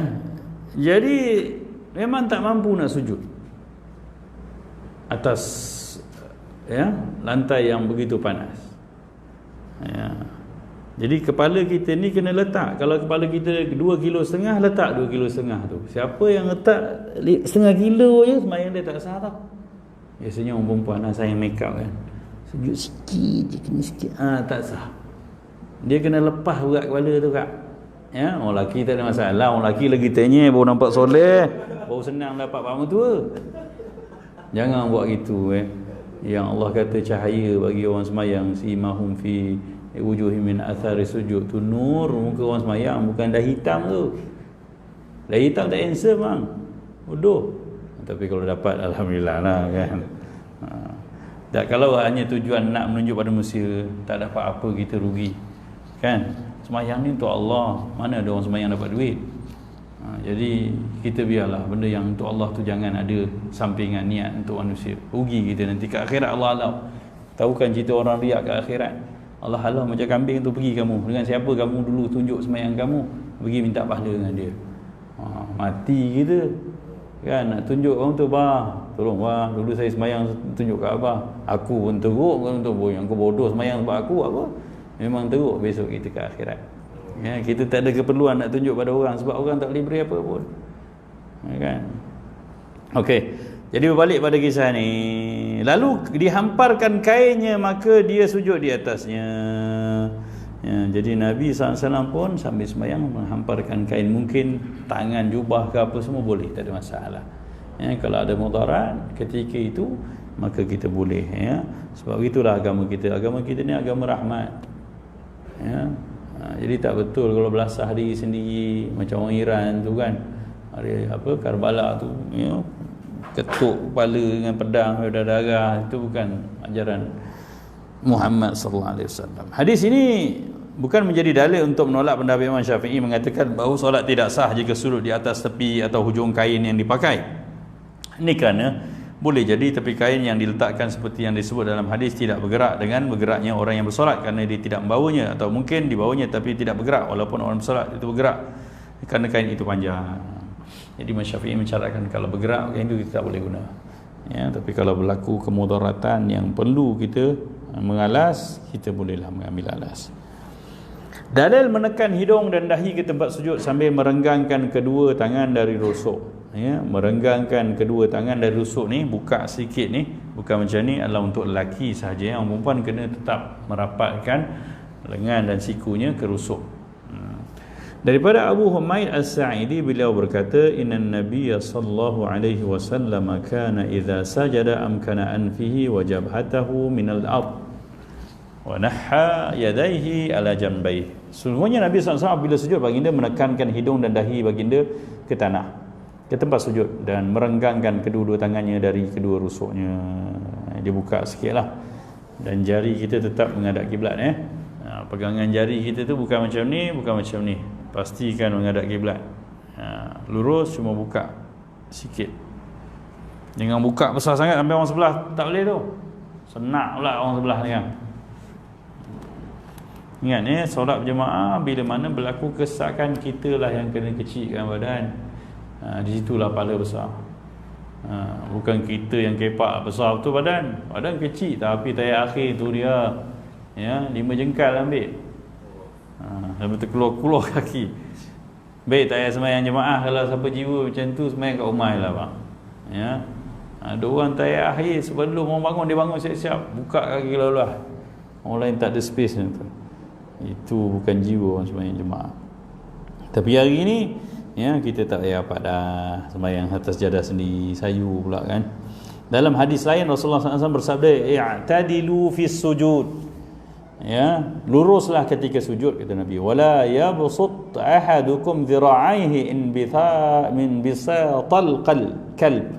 Jadi memang tak mampu nak sujud atas ya lantai yang begitu panas. Ya. Jadi kepala kita ni kena letak. Kalau kepala kita 2,5 kilo, letak 2,5 kilo tu. Siapa yang letak 0,5 kilo je, sembahyang dia tak sah tau. Biasanya orang perempuan saya make up kan, sujud sikit je, kena sikit, tak sah. Dia kena lepas berat kepala tu kak. Ya, orang lelaki tak ada masalah. Orang lelaki lagi tanya baru nampak soleh, baru senang dapat pahala tua. Jangan buat gitu Yang Allah kata cahaya bagi orang sembahyang, simahum fi wujuhim min athari sujud, tu nur muka orang sembahyang, bukan dah hitam tu. Dah hitam tak handsome bang, bodoh. Tapi kalau dapat alhamdulillah lah kan. Tak, kalau hanya tujuan nak menunjuk pada manusia, tak dapat apa kita rugi kan. Sembahyang ni untuk Allah, mana ada orang sembahyang dapat duit. Jadi kita biarlah benda yang untuk Allah tu jangan ada sampingan niat untuk manusia. Rugi kita nanti ke akhirat. Allah halau. Tahu kan cerita orang riak ke akhirat? Allah halau macam kambing tu, pergi kamu dengan siapa kamu dulu tunjuk sembahyang kamu, pergi minta pahala dengan dia. Mati kita kan, nak tunjuk kamu tu, bah tolong bah, dulu saya sembahyang tunjuk kat abah, aku pun teruk kan, tu yang kau bodoh sembahyang sebab aku apa, memang teruk besok kita ke akhirat. Ya, kita tak ada keperluan nak tunjuk pada orang sebab orang tak boleh beri apa pun. Ya, kan? Okey. Jadi berbalik pada kisah ni. Lalu dihamparkan kainnya, maka dia sujud di atasnya. Ya, jadi Nabi SAW pun sambil sembahyang menghamparkan kain. Mungkin tangan, jubah ke apa semua boleh, tak ada masalah. Ya, kalau ada mudarat ketika itu, maka kita boleh. Ya. Sebab itulah agama kita. Agama kita ni agama rahmat. Ya. Jadi tak betul kalau belasah diri sendiri macam orang Iran tu kan, hari apa Karbala tu, you know, ketuk kepala dengan pedang berdarah, itu bukan ajaran Muhammad sallallahu alaihi wasallam. Hadis ini bukan menjadi dalil untuk menolak pendapat Imam Syafi'i mengatakan bahawa solat tidak sah jika sujud di atas tepi atau hujung kain yang dipakai. Ini kerana boleh jadi tepi kain yang diletakkan seperti yang disebut dalam hadis tidak bergerak dengan bergeraknya orang yang bersolat, kerana dia tidak membawanya, atau mungkin dibawanya tapi tidak bergerak walaupun orang bersolat itu bergerak kerana kain itu panjang. Jadi Imam Syafi'i mencaratkan kalau bergerak kain itu kita tak boleh guna. Ya, tapi kalau berlaku kemudaratan yang perlu kita mengalas, kita bolehlah mengambil alas. Dalil menekan hidung dan dahi ke tempat sujud sambil merenggangkan kedua tangan dari rusuk. Ya, merenggangkan kedua tangan dari rusuk ni, buka sikit ni, bukan macam ni, adalah untuk lelaki sahaja. Orang perempuan kena tetap merapatkan lengan dan sikunya ke rusuk. Daripada Abu Humaid As-Sa'idi, beliau berkata, innan nabiyya sallallahu alaihi wasallam kana idza sajada amkana anfihi wa jabhatahu minal ard wa nahha yadayhi ala janbayhi. Sesungguhnya Nabi SAW bila sujud, baginda menekankan hidung dan dahi baginda ke tanah, ke tempat sujud, dan merenggangkan kedua-dua tangannya dari kedua rusuknya. Dia buka sikit lah, dan jari kita tetap menghadap kiblat. Pegangan jari kita tu bukan macam ni, bukan macam ni, pastikan menghadap kiblat. Lurus, cuma buka sikit, jangan buka besar sangat sampai orang sebelah tak boleh tu, senak pula orang sebelah ni kan. Ingat solat berjemaah bila mana berlaku kesesakan, kita lah yang kena kecilkan badan. Di situlah pahala besar. Bukan kita yang kepak besar betul badan kecil, tapi tayar akhir tu dia ya 5 jengkal ambil. Sampai terkeluar kaki. Baik, tak payah sembahyang jemaah kalau siapa jiwa macam tu, sembahyang kat rumah lah bang. Ya. Ada orang tayar akhir sebelum orang bangun, dia bangun siap-siap buka kaki lalu lah. Orang lain tak ada space tu. Itu bukan jiwa orang sembahyang jemaah. Tapi hari ni ya, kita tak payah apa dah sembahyang atas jadah sendiri, sayu pula kan. Dalam hadis lain Rasulullah SAW bersabda, i'tadilu fis sujud, Ya, luruslah ketika sujud, kata Nabi. Wala yabsut ahadukum dhira'aihi min bisatal kalb.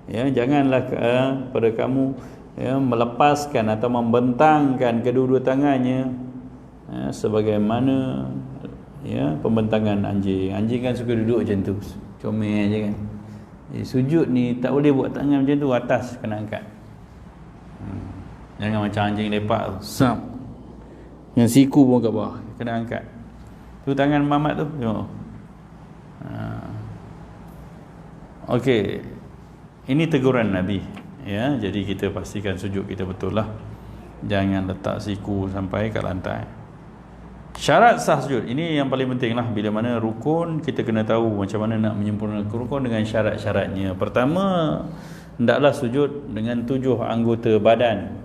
Ya, janganlah pada kamu melepaskan atau membentangkan kedua-dua tangannya sebagaimana pembentangan anjing. Anjing kan suka duduk macam tu, comel je kan. Sujud ni tak boleh buat tangan macam tu, atas kena angkat. Jangan macam anjing lepak tu, sap, yang siku pun kat bawah kena angkat. Tu tangan Mamat tu tengok. Okey, ini teguran Nabi, ya. Jadi kita pastikan sujud kita betul lah, jangan letak siku sampai kat lantai. Syarat sah sujud ini yang paling penting lah. Bila mana rukun, kita kena tahu macam mana nak menyempurnakan rukun dengan syarat-syaratnya. Pertama, hendaklah sujud dengan 7 anggota badan,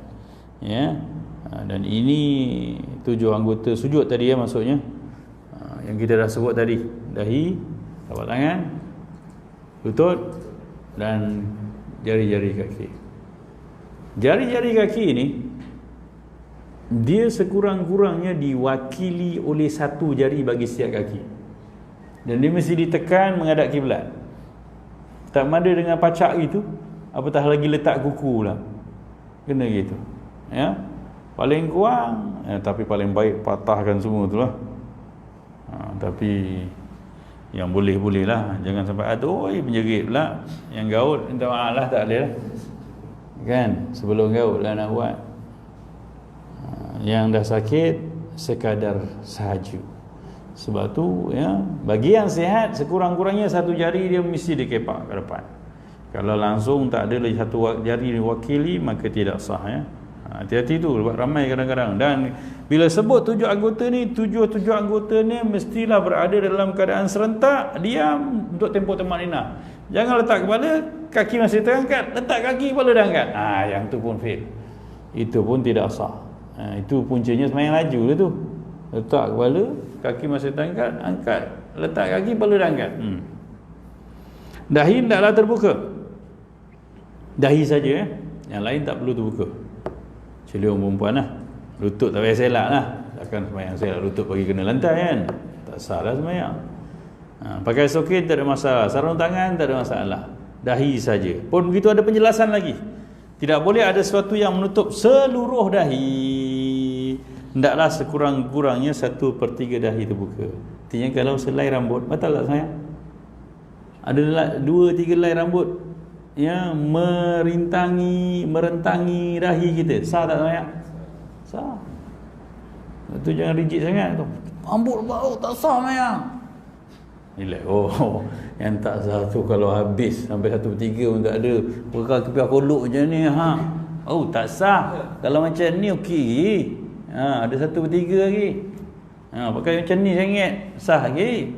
ya. Dan ini 7 anggota sujud tadi, ya, maksudnya yang kita dah sebut tadi: dahi, telapak tangan, lutut dan jari-jari kaki. Jari-jari kaki ini dia sekurang-kurangnya diwakili oleh 1 jari bagi setiap kaki, dan dia mesti ditekan menghadap kiblat. Tak mada dengan pacak itu, apatah lagi letak kuku lah, kena gitu, ya. Paling kurang, tapi paling baik patahkan semua tu lah. Tapi yang boleh-boleh lah, jangan sampai aduh menjerit pula. Yang gaut minta maaf lah, tak boleh lah kan, sebelum gaut lah nak buat. Yang dah sakit sekadar sahaja. Sebab tu, ya, bagi yang sihat sekurang-kurangnya 1 jari dia mesti dikepak ke depan. Kalau langsung tak ada lagi 1 jari diwakili, maka tidak sah, ya. Hati-hati tu, sebab ramai kadang-kadang. Dan bila sebut 7 anggota ni, 7 anggota ni mestilah berada dalam keadaan serentak, diam untuk tempoh tamakninah. Jangan letak kepala, kaki masih terangkat, letak kaki, kepala dah angkat. Yang tu pun fail. Itu pun tidak sah. Itu puncanya sembahyang laju lah tu. Letak kepala, kaki masih terangkat, angkat, letak kaki, kepala dah angkat. Dahi hendaklah terbuka. Dahi saja, ya. Yang lain tak perlu terbuka. Kecuali orang perempuan lah. Lutut tak payah selak lah. Takkan sembahyang selak lutut bagi kena lantai kan, tak sah lah sembahyang. Pakai soket tak ada masalah, sarung tangan tak ada masalah. Dahi saja. Pun begitu ada penjelasan lagi. Tidak boleh ada sesuatu yang menutup seluruh dahi. Hendaklah sekurang-kurangnya 1/3 dahi terbuka. Artinya kalau selai rambut, batal tak sembahyang? Ada 2-3 helai rambut yang merentangi dahi kita, sah tak sembahyang? Sah. Itu jangan rigid sangat tu. Rambut bau tak sah sembahyang. Relax. Yang tak sah tu kalau habis sampai 1/3 pun tak ada. Perkara kepiah kolok macam ni, tak sah. Kalau macam ni okey. Ada 1/3 lagi. Pakai macam ni sangat sah lagi.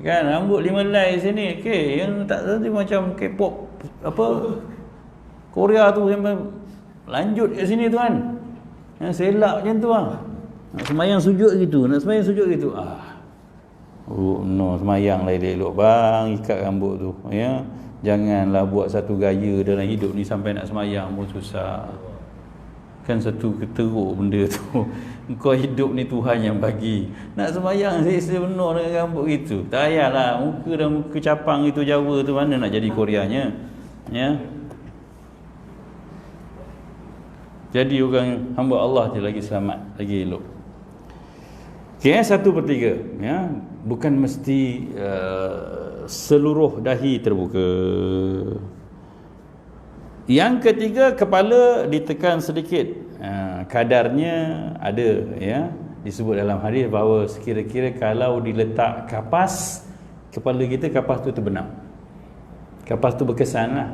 Kan rambut 5 helai sini okey. Yang tak sah tu macam K-pop Korea tu sampai lanjut kat sini tu kan. Selak macam tu lah. Nak sembahyang sujud gitu, no, sembahyang lah elok bang, ikat rambut tu, ya. Janganlah buat satu gaya dalam hidup ni sampai nak sembahyang pun susah. Kan satu keteruk benda tu. Kau hidup ni Tuhan yang bagi. Nak sembahyang selesa benar dengan rambut gitu. Tak payahlah muka dan muka capang itu Jawa tu, mana nak jadi Koreanya, ya. Jadi orang hamba Allah je lagi selamat, lagi elok. Okay, 1/3, ya. Bukan mesti seluruh dahi terbuka. Yang ketiga, kepala ditekan sedikit. Kadarnya ada, ya. Disebut dalam hadis bahawa sekira-kira kalau diletak kapas, kepala kita, kapas tu terbenam. Kapas tu berkesan lah.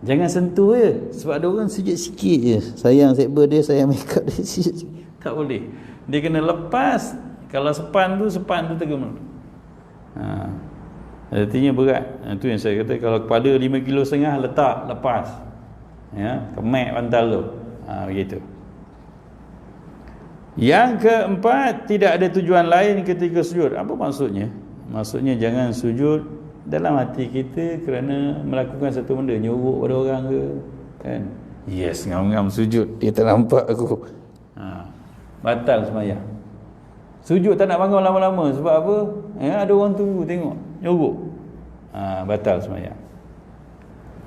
Jangan sentuh je. Sebab ada orang sikit-sikit je, sayang saber dia, sayang makeup dia, sikit-sikit. Tak boleh. Dia kena lepas. Kalau sepan tu tergem. Artinya berat. Itu yang saya kata, kalau kepala 5,5 kilo letak, lepas, ya, kemek bantal tu. Begitu. Yang keempat, tidak ada tujuan lain ketika sujud. Apa maksudnya? Maksudnya jangan sujud dalam hati kita kerana melakukan satu benda, nyuruk pada orang ke, kan? Yes, ngam-ngam sujud, dia tak nampak aku. batal sembahyang. Sujud tak nak bangun lama-lama sebab apa? Ada orang tunggu tengok, nyorok. Batal sembahyang.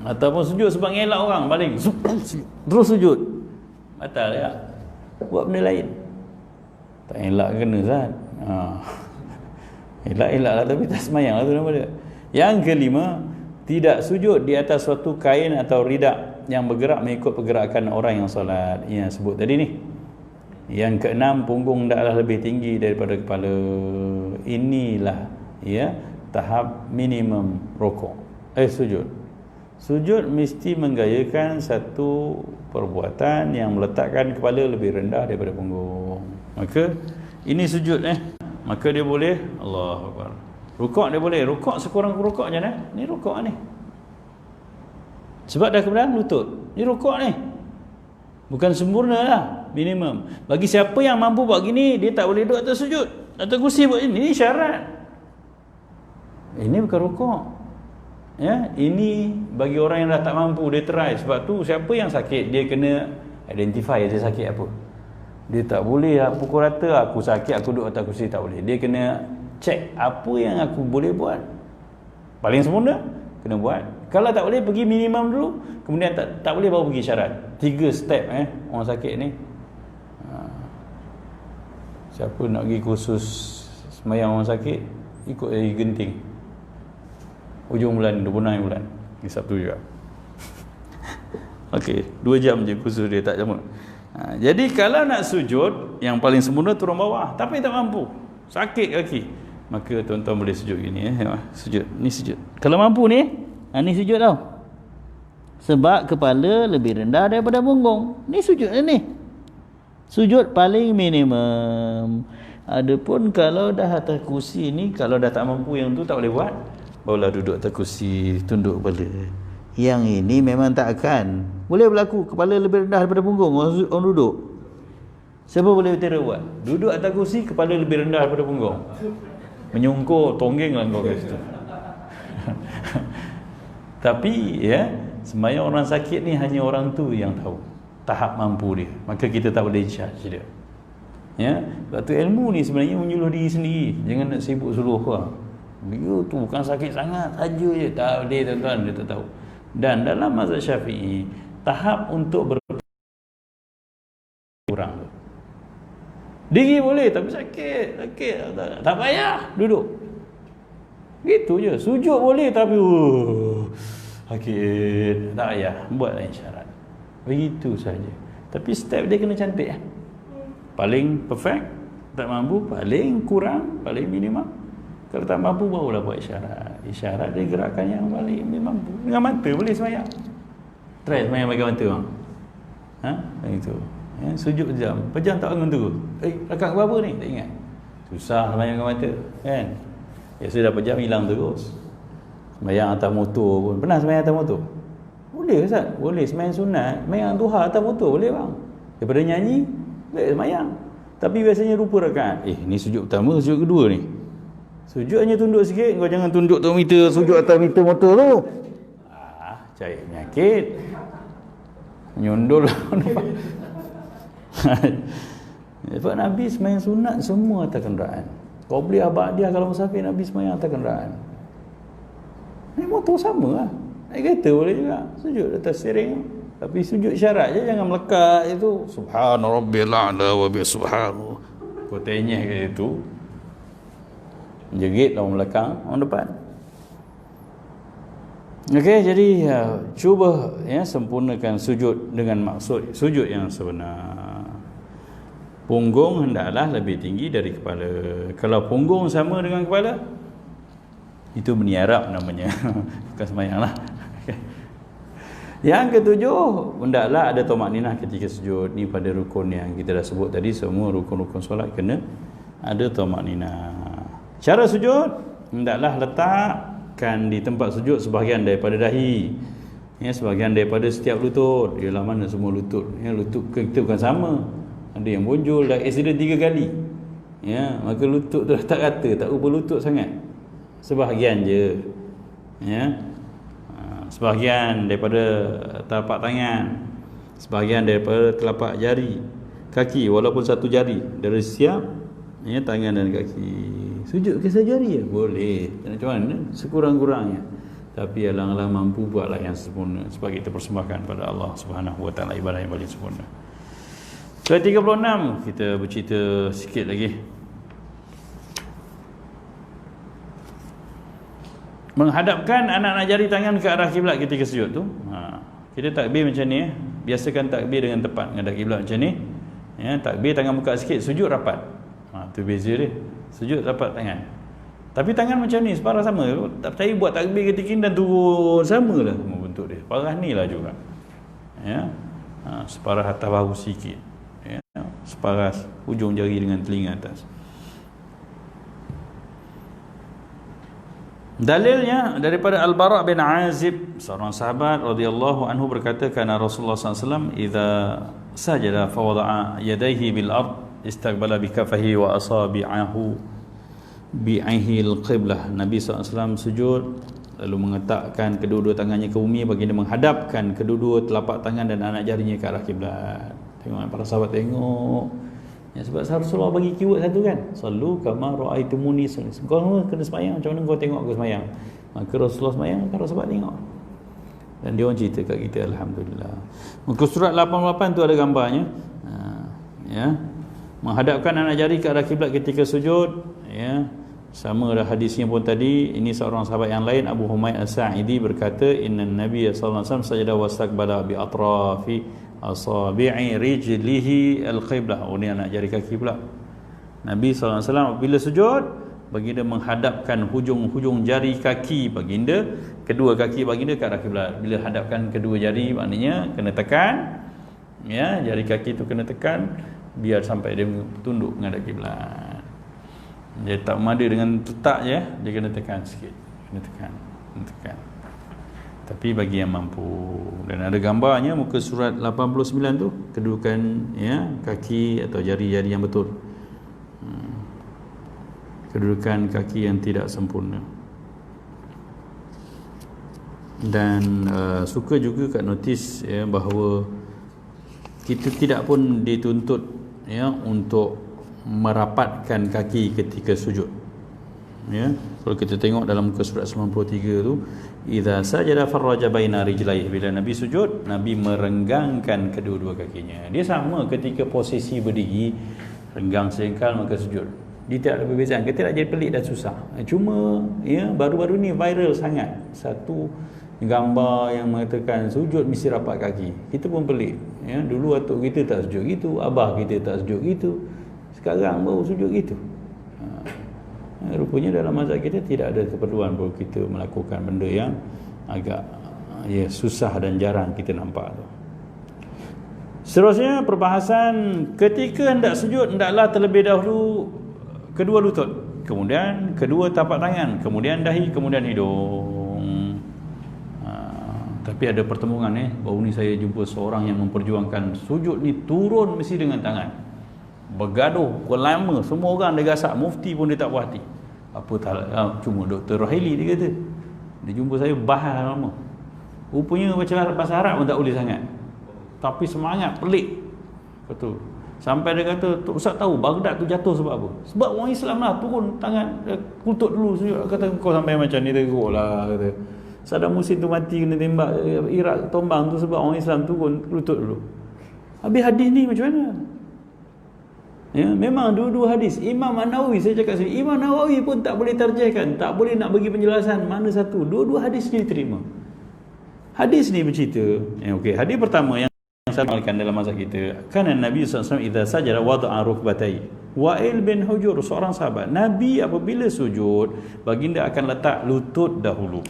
Ataupun sujud sebab ngelak orang, baling terus sujud, batal ya. Buat benda lain. Tak elak kena Zat. Elak-elak lah tapi tak sembahyang lah tu nama dia. Yang kelima, tidak sujud di atas suatu kain atau ridak yang bergerak mengikut pergerakan orang yang solat. Yang sebut tadi ni. Yang keenam, punggung hendaklah lebih tinggi daripada kepala. Inilah ya tahap minimum rukuk. Sujud. Sujud mesti menggayakan satu perbuatan yang meletakkan kepala lebih rendah daripada punggung. Maka ini sujud maka dia boleh Allahu Akbar. Rukuk dia boleh. Rukuk sekurang rukuk je ni rukuk ni. Sebab dah ke belakang lutut. Ni rukuk ni. Bukan sempurna lah, minimum. Bagi siapa yang mampu buat gini, dia tak boleh duduk atas sujud, atas kursi buat ini syarat. Ini bukan rukuk. Ya, ini bagi orang yang dah tak mampu, dia try. Sebab tu siapa yang sakit, dia kena identify dia sakit apa. Dia tak boleh pukul rata aku sakit, aku duduk atas kursi, tak boleh. Dia kena check apa yang aku boleh buat. Paling sempurna kena buat. Kalau tak boleh, pergi minimum dulu. Kemudian tak boleh baru pergi syarat. 3 step orang sakit ni. Siapa nak pergi kursus sembahyang orang sakit, ikut dari Genting. Hujung bulan, 26 bulan. Ni Sabtu juga. Okey, 2 jam je kursus dia, tak lama. Jadi kalau nak sujud, yang paling sempurna turun bawah, tapi tak mampu, sakit kaki, maka tuan-tuan boleh sujud gini sujud. Ni sujud. Kalau mampu ni, ni sujud tau. Sebab kepala lebih rendah daripada punggung. Ni sujud ni. Sujud paling minimum. Adapun kalau dah atas kursi ni, kalau dah tak mampu yang tu tak boleh buat, barulah duduk atas kursi, tunduk kepala. Yang ini memang tak akan boleh berlaku. Kepala lebih rendah daripada punggung orang duduk. Siapa boleh bertera buat? Duduk atas kursi, kepala lebih rendah daripada punggung. Menyungkur, tonggeng lah kau kat situ. Tapi sembahyang orang sakit ni hanya orang tu yang tahu tahap mampu dia. Maka kita tak boleh judge dia. Sebab tu ilmu ni sebenarnya menyuluh diri sendiri. Jangan nak sibuk suluh orang. Dia tu bukan sakit sangat saja je. Tak boleh tuan-tuan, dia tak tahu. Dan dalam mazhab Syafi'i, tahap untuk kurang tu. Diri boleh tapi sakit. Tak payah duduk. Gitu je. Sujud boleh tapi sakit. Tak payah. Buat lain syarat. Begitu saja. Tapi step dia kena cantik. Paling perfect, tak mampu, paling kurang, paling minimum. Kalau tak mampu, barulah buat isyarat. Isyarat dia gerakan yang paling mampu. Dengan mata boleh sembahyang. Try sembahyang pakai mata bang. Itu. Sujud jam. Pejam tak bangun terus. Rakaat berapa ni? Tak ingat. Susah sembahyang dengan mata. Kan? Sudah pejam hilang terus. Sembahyang atas motor pun. Pernah sembahyang atas motor? Boleh Ustaz? Boleh. Sembahyang sunat, sembahyang duha atas motor boleh bang. Daripada nyanyi, boleh sembahyang. Tapi biasanya lupa rakaat. Ni sujud pertama, sujud kedua ni. Sujud hanya tunduk sikit. Kau jangan tunduk tu meter, sujud atas meter motor tu. Cari penyakit. Nyundul. Sebab Nabi sembahyang sunat semua atas kenderaan. Kau beli abadiah kalau musafir, Nabi sembahyang atas kenderaan. Naik motor sama lah. Naik kereta boleh juga. Sujud atas steering. Tapi sujud syarat je, jangan melekat itu. Subhana rabbil a'la wa bi subhanahu. Kau tenyeh kat situ. Jerit orang belakang, orang depan. Okey, jadi cuba sempurnakan sujud dengan maksud sujud yang sebenar. Punggung hendaklah lebih tinggi dari kepala. Kalau punggung sama dengan kepala, itu meniarap namanya. Bukan sembahyang lah. Yang ketujuh, hendaklah ada tamakninah ketika sujud. Ni pada rukun yang kita dah sebut tadi, semua rukun-rukun solat kena ada tamakninah. Cara sujud, hendaklah letakkan di tempat sujud sebahagian daripada dahi, sebahagian daripada setiap lutut. Ialah mana semua lutut? Lutut kita bukan sama. Ada yang bonjol, dah accident 3 kali. Maka lutut tu dah tak rata, tak rupa lutut sangat. Sebahagian je. Sebahagian daripada telapak tangan, sebahagian daripada telapak jari. kaki walaupun satu jari dari siap, ya, tangan dan kaki. Sujud ke sejari ya? Boleh. Macam mana? Sekurang-kurangnya. Tapi alang-alang mampu buatlah yang sempurna sebab kita persembahkan pada Allah Subhanahu Wa Taala ibadah yang paling sempurna. Ke-36 kita bercerita sikit lagi. Menghadapkan anak-anak jari tangan ke arah kiblat ketika sujud tu. Kita takbir macam ni, biasakan takbir dengan tepat menghadap kiblat macam ni. Ya, takbir tangan buka sikit, sujud rapat. Tu beza dia. Sujud rapat tangan. Tapi tangan macam ni separah sama. Tak percaya buat takbir ketika ni dan turun samalah semua bentuk dia. Separah ni lah juga. Ya. Separah atas bahu sikit. Ya. Separah ujung jari dengan telinga atas. Dalilnya daripada Al-Bara' bin Azib, seorang sahabat radhiyallahu anhu berkata, kana Rasulullah SAW idza sajada fa wada'a yadayhi bil ard istaqbala bi kaffihi wa asabi'ahu bi'ihil qiblah. Nabi SAW sujud lalu mengetakkan kedua-dua tangannya ke bumi, baginda menghadapkan kedua-dua telapak tangan dan anak jarinya ke arah kiblat. Tengok para sahabat tengok. Ya, sebab Rasulullah bagi keyword satu kan, sallu kama ra'aitumuni salli. Kau kena sembahyang macam mana kau tengok aku sembahyang. Maka Rasulullah sembahyang, para sahabat tengok. Dan dia orang cerita kat kita, alhamdulillah. Muka surat 88 tu ada gambarnya. Ya. Menghadapkan anak jari ke arah kiblat ketika sujud, ya. Sama ada hadisnya pun tadi. Ini seorang sahabat yang lain, Abu Humaid As-Sa'idi berkata, inna Nabiy sallallahu alaihi wasallam sajada wastaqbala bi atrafi asabi'i rijlihi al-qiblah. Oh, ni anak jari kaki pula. Nabi SAW bila sujud, baginda menghadapkan hujung-hujung jari kaki baginda, kedua kaki baginda ke arah kiblat. Bila hadapkan kedua jari, maknanya kena tekan, ya, jari kaki tu kena tekan biar sampai dia tunduk menghadap kiblat. Dia tak mada dengan letak je, dia kena tekan sikit. Kena tekan. Tapi bagi yang mampu. Dan ada gambarnya muka surat 89 tu, kedudukan, ya, kaki atau jari-jari yang betul. Kedudukan kaki yang tidak sempurna. Dan suka juga kat notis, ya, bahawa kita tidak pun dituntut, ya, untuk merapatkan kaki ketika sujud. Ya, kalau kita tengok dalam muka surat 93 tu, idza sajada farraja baina rijlaihi, bila Nabi sujud, Nabi merenggangkan kedua-dua kakinya. Dia sama ketika posisi berdiri, renggang selengkal maka sujud. Dia tidak ada perbezaan. Kita tak jadi pelik dan susah. Cuma, ya, baru-baru ni viral sangat satu gambar yang mengatakan sujud mesti rapat kaki. Kita pun pelik, ya. Dulu atuk kita tak sujud gitu, abah kita tak sujud gitu, sekarang baru sujud gitu. Rupanya dalam mazhab kita tidak ada keperluan bahawa kita melakukan benda yang agak, ya, susah dan jarang kita nampak tu. Seterusnya perbahasan ketika hendak sujud, hendaklah terlebih dahulu kedua lutut, kemudian kedua tapak tangan, kemudian dahi, kemudian hidung. Tapi ada pertemuan ni, baru ni saya jumpa seorang yang memperjuangkan sujud ni turun mesti dengan tangan. Bergaduh lama, semua orang dia gasak, mufti pun dia tak puas hati. Apa tak, cuma Dr. Rahili dia kata. Dia jumpa saya bahas lama. Rupanya baca bahasa Arab pun tak boleh sangat. Tapi semangat pelik. Betul. Sampai dia kata, Ustaz tahu Baghdad tu jatuh sebab apa? Sebab orang Islam lah turun tangan, lutut dulu sujud. Kata kau sampai macam ni teruk lah, kata. Saddam Hussein tu mati kena tembak, Iraq tombang tu sebab orang Islam turun lutut dulu. Habis hadis ni macam mana? Ya, memang dua-dua hadis. Imam An-Nawawi, saya cakap sini, Imam Nawawi pun tak boleh tarjihkan, tak boleh nak bagi penjelasan mana satu. Dua-dua hadis ni diterima. Hadis ni bercerita, okey, hadis pertama yang saya amalkan dalam mazhab kita, kana Nabi SAW idza sajada wada'a rukbatai. Wa'il bin Hujur, seorang sahabat, Nabi apabila sujud, baginda akan letak lutut dahulu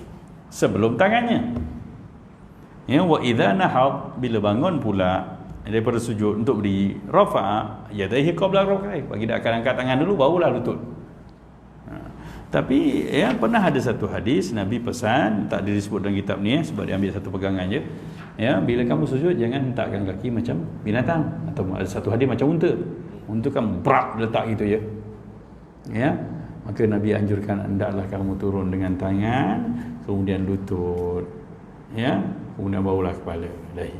sebelum tangannya. Ya, wa idza nahad, bila bangun pula daripada sujud untuk berdiri, rafa'a yadayhi qabla ruk'ai, bagi dia akan angkat tangan dulu barulah lutut. Tapi, ya, pernah ada satu hadis Nabi pesan, tak disebut dalam kitab ni, sebab dia ambil satu pegangan je, ya, bila kamu sujud jangan hentakkan kaki macam binatang, atau ada satu hadis macam unta kan berat letak gitu, ya, maka Nabi anjurkan hendaklah kamu turun dengan tangan, kemudian lutut, ya, kemudian barulah kepala, dahi.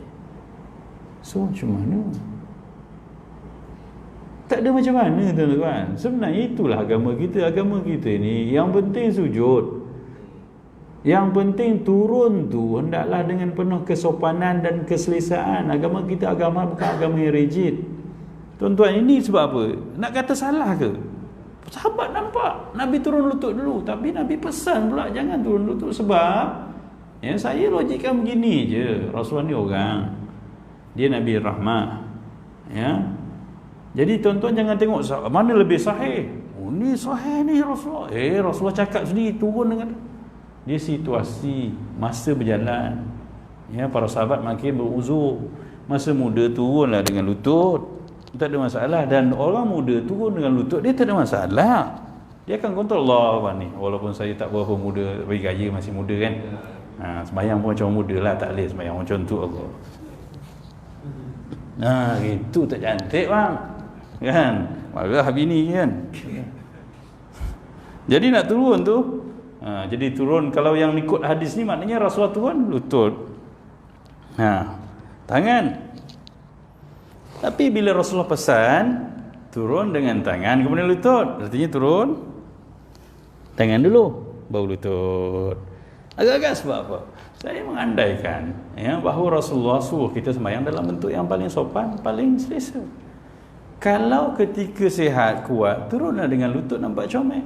So macam mana? Tak ada macam mana tuan-tuan. Sebenarnya itulah agama kita. Agama kita ni yang penting sujud. Yang penting turun tu hendaklah dengan penuh kesopanan dan keselesaan. Agama kita agama bukan agama yang rigid. Tuan-tuan, ini sebab apa? Nak kata salah ke? Sahabat nampak Nabi turun lutut dulu, tapi Nabi pesan pula jangan turun lutut. Sebab saya logikkan begini je, Rasulullah ni orang, dia Nabi rahmah. Jadi tuan-tuan jangan tengok mana lebih sahih. Oh ni sahih ni Rasulullah. Rasulullah cakap sendiri turun dengan dia. Situasi masa berjalan, para sahabat makin beruzur. Masa muda turunlah dengan lutut, tak ada masalah. Dan orang muda turun dengan lutut, dia tak ada masalah. Dia akan kontrol Allah ni. Walaupun saya tak berapa muda, bagi gaya masih muda kan. Sembahyang pun macam muda lah, tak boleh sembahyang macam tu Allah. Itu tak cantik bang, kan? Marah bini kan. Jadi nak turun tu, jadi turun. Kalau yang ikut hadis ni maknanya Rasulullah turun lutut, tangan. Tapi bila Rasulullah pesan turun dengan tangan kemudian lutut, artinya turun tangan dulu baru lutut. Agak-agak sebab apa? Saya mengandaikan bahawa Rasulullah suruh kita sembahyang dalam bentuk yang paling sopan, paling selesa. Kalau ketika sihat kuat, turunlah dengan lutut nampak comel.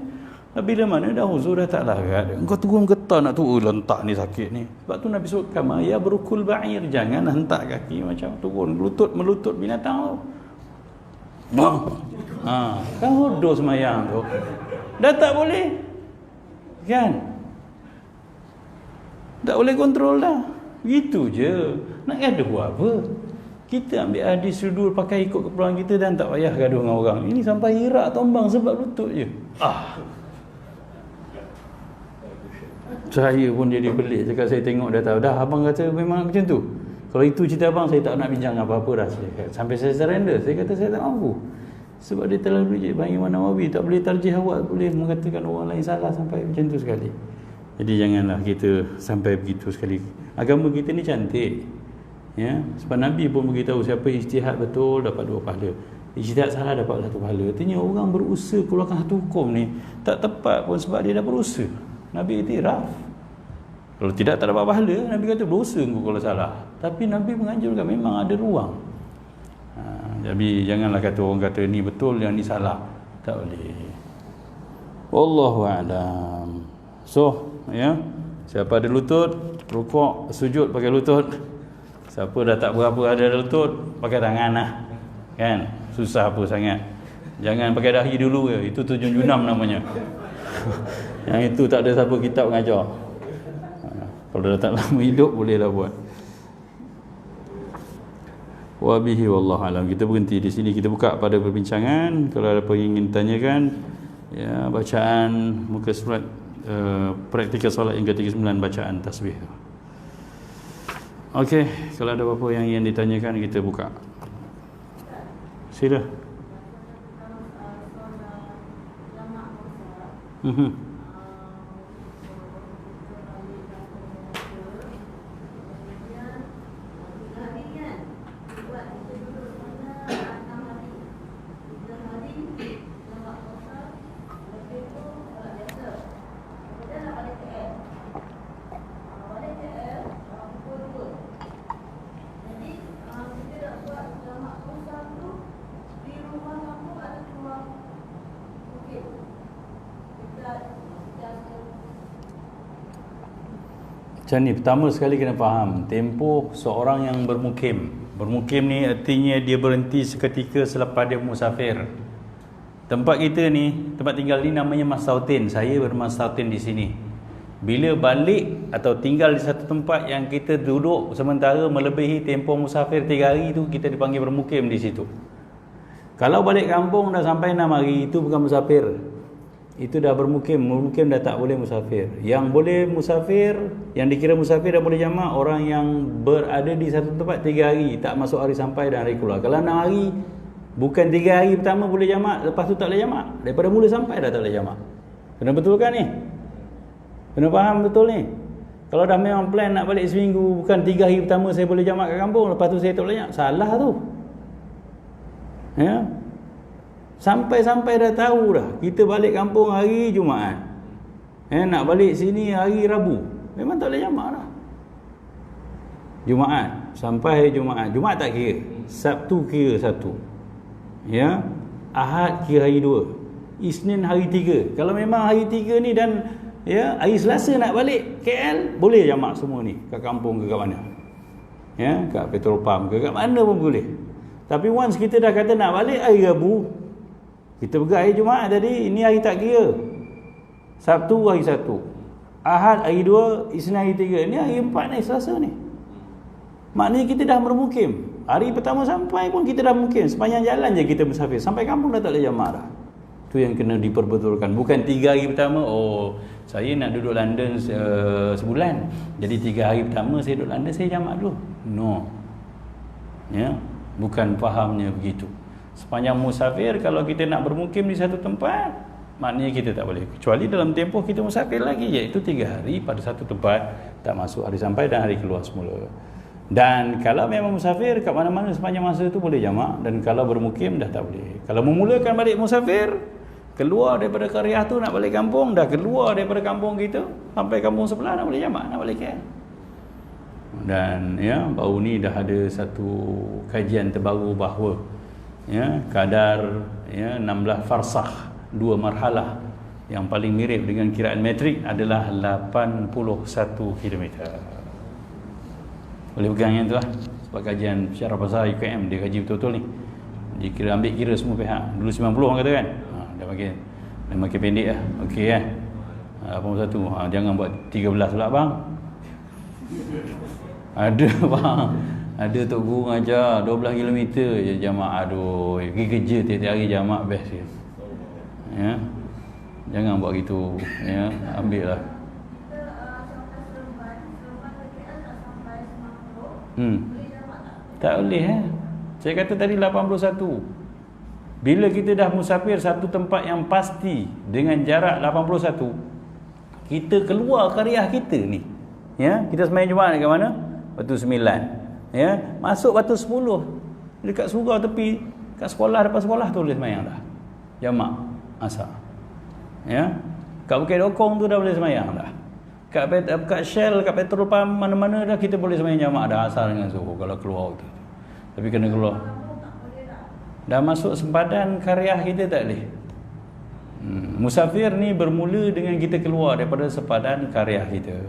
Bila mana dah uzur, dah tak larat, engkau turun getah nak turun, lentak ni sakit ni. Sebab tu Nabi suruh kama ya berukul ba'ir, jangan hentak kaki macam turun lutut melutut binatang tu. Kan hodoh sembahyang tu. Dah tak boleh. Kan? Tak boleh kontrol dah. Gitu je. Nak gaduh apa? Kita ambil hadis dulu pakai ikut keperluan kita dan tak payah gaduh dengan orang. Ini sampai Irak tombang sebab lutut je. Saya pun jadi pelik. Cakap saya tengok dah tahu. Dah abang kata memang macam tu. Kalau itu cerita abang, saya tak nak bincang apa-apa dah. Sampai saya surrender. Saya kata saya tak mampu. Sebab dia terlalu rigid. Bang Imam Nawawi tak boleh tarjih awal, boleh mengatakan orang lain salah sampai macam tu sekali. Jadi janganlah kita sampai begitu sekali. Agama kita ni cantik. Sebab Nabi pun beritahu siapa ijtihad betul dapat 2 pahala. Ijtihad salah dapat 1 pahala. Artinya orang berusaha keluarkan satu hukum ni tak tepat pun sebab dia dah berusaha. Nabi iktiraf. Kalau tidak tak dapat pahala. Nabi kata berusaha engkau kalau salah. Tapi Nabi menganjurkan memang ada ruang. Jadi janganlah kata orang kata ni betul yang ni salah. Tak boleh. Wallahu a'lam. So, siapa ada lutut, rukuk, sujud pakai lutut. Siapa dah tak berapa ada lutut, pakai tangan lah. Kan? Susah apa sangat. Jangan pakai dahi dulu ya. Itu tujuan junam namanya. Yang itu tak ada siapa kitab mengajar. Kalau dah tak lama hidup, bolehlah buat. Wabihi wallahu alam. Kita berhenti di sini. Kita buka pada perbincangan. Kalau ada apa yang ingin tanyakan, bacaan muka surat praktikal solat yang ke-39, bacaan tasbih. Okey, kalau ada apa-apa yang ingin ditanyakan, kita buka. Sila. Macam ni, pertama sekali kena faham tempoh seorang yang bermukim. Bermukim ni artinya dia berhenti seketika selepas dia musafir. Tempat kita ni, tempat tinggal ni namanya Masautin. Saya bermasautin di sini. Bila balik atau tinggal di satu tempat yang kita duduk sementara melebihi tempoh musafir 3 hari tu, kita dipanggil bermukim di situ. Kalau balik kampung dah sampai 6 hari, itu bukan musafir. Itu dah bermukim. Bermukim dah tak boleh musafir. Yang boleh musafir, yang dikira musafir dah boleh jamak, orang yang berada di satu tempat 3 hari, tak masuk hari sampai dan hari keluar. Kalau 6 hari, bukan 3 hari pertama boleh jamak, lepas tu tak boleh jamak. Daripada mula sampai dah tak boleh jamak. Kena betulkan ni? Kena faham betul ni? Kalau dah memang plan nak balik seminggu, bukan 3 hari pertama saya boleh jamak kat kampung, lepas tu saya tak boleh jamak, salah tu. Sampai-sampai dah tahu dah, kita balik kampung hari Jumaat. Nak balik sini hari Rabu. Memang tak boleh jamak dah. Jumaat, sampai hari Jumaat. Jumaat tak kira. Sabtu kira satu. Ya. Ahad kira hari 2. Isnin hari 3. Kalau memang hari 3 ni dan ya, hari Selasa nak balik KL, boleh jamak semua ni. Kat kampung ke kat mana. Ya, kat petrol pump ke kat mana pun boleh. Tapi once kita dah kata nak balik hari Rabu, kita pegang hari Jumaat tadi, ini hari tak kira. Sabtu hari 1. Ahad hari 2, Isnin hari 3. Ni hari 4 ni, Selasa ni. Maknanya kita dah bermukim. Hari pertama sampai pun kita dah mukim. Sepanjang jalan je kita musafir. Sampai kampung dah tak boleh jamak dah. Itu yang kena diperbetulkan. Bukan 3 hari pertama, saya nak duduk London sebulan. Jadi 3 hari pertama saya duduk London, saya jamak dulu. No. Ya, bukan fahamnya begitu. Sepanjang musafir, kalau kita nak bermukim di satu tempat, maknanya kita tak boleh. Kecuali dalam tempoh kita musafir lagi, iaitu 3 hari pada satu tempat, tak masuk hari sampai dan hari keluar semula. Dan kalau memang musafir kat mana-mana sepanjang masa tu boleh jamak, dan kalau bermukim dah tak boleh. Kalau memulakan balik musafir, keluar daripada qaryah tu nak balik kampung, dah keluar daripada kampung kita sampai kampung sebelah, nak boleh jamak, nak balik KL. Dan ya, baru ni dah ada satu kajian terbaru bahawa ya, kadar ya 16 farsakh, 2 marhalah yang paling mirip dengan kiraan metrik adalah 81 km. Boleh pegang yang tu lah. Sebab kajian syarah pasar UKM dia kaji betul-betul ni. Dia kira ambil kira semua pihak. Dulu 90 orang kata kan. Dah makin pendek lah. Okey kan. 81. Jangan buat 13 pula bang. Ada bang. Ada tok guru ajar 12 km je jamak. Aduh, pergi kerja tiap-tiap hari jamak best je. Ya. Jangan buat gitu. Ya, ambil lah. Tak boleh Saya kata tadi 81. Bila kita dah musafir satu tempat yang pasti dengan jarak 81, kita keluar qaryah kita ni. Ya, kita sembahyang Jumaat dekat mana? Batu 9. Ya, masuk Batu 10. Dekat surau tepi, kat sekolah, depan sekolah tu boleh sembahyang dah. Jamak asar. Ya. Kat Bukit Dokong tu dah boleh sembahyang dah. Kat Shell, kat petrol pump, mana-mana dah kita boleh sembahyang jamak dah asar dengan zuhur kalau keluar tu. Tapi kena keluar. Dah masuk sempadan qaryah kita tak boleh. Musafir ni bermula dengan kita keluar daripada sempadan qaryah kita.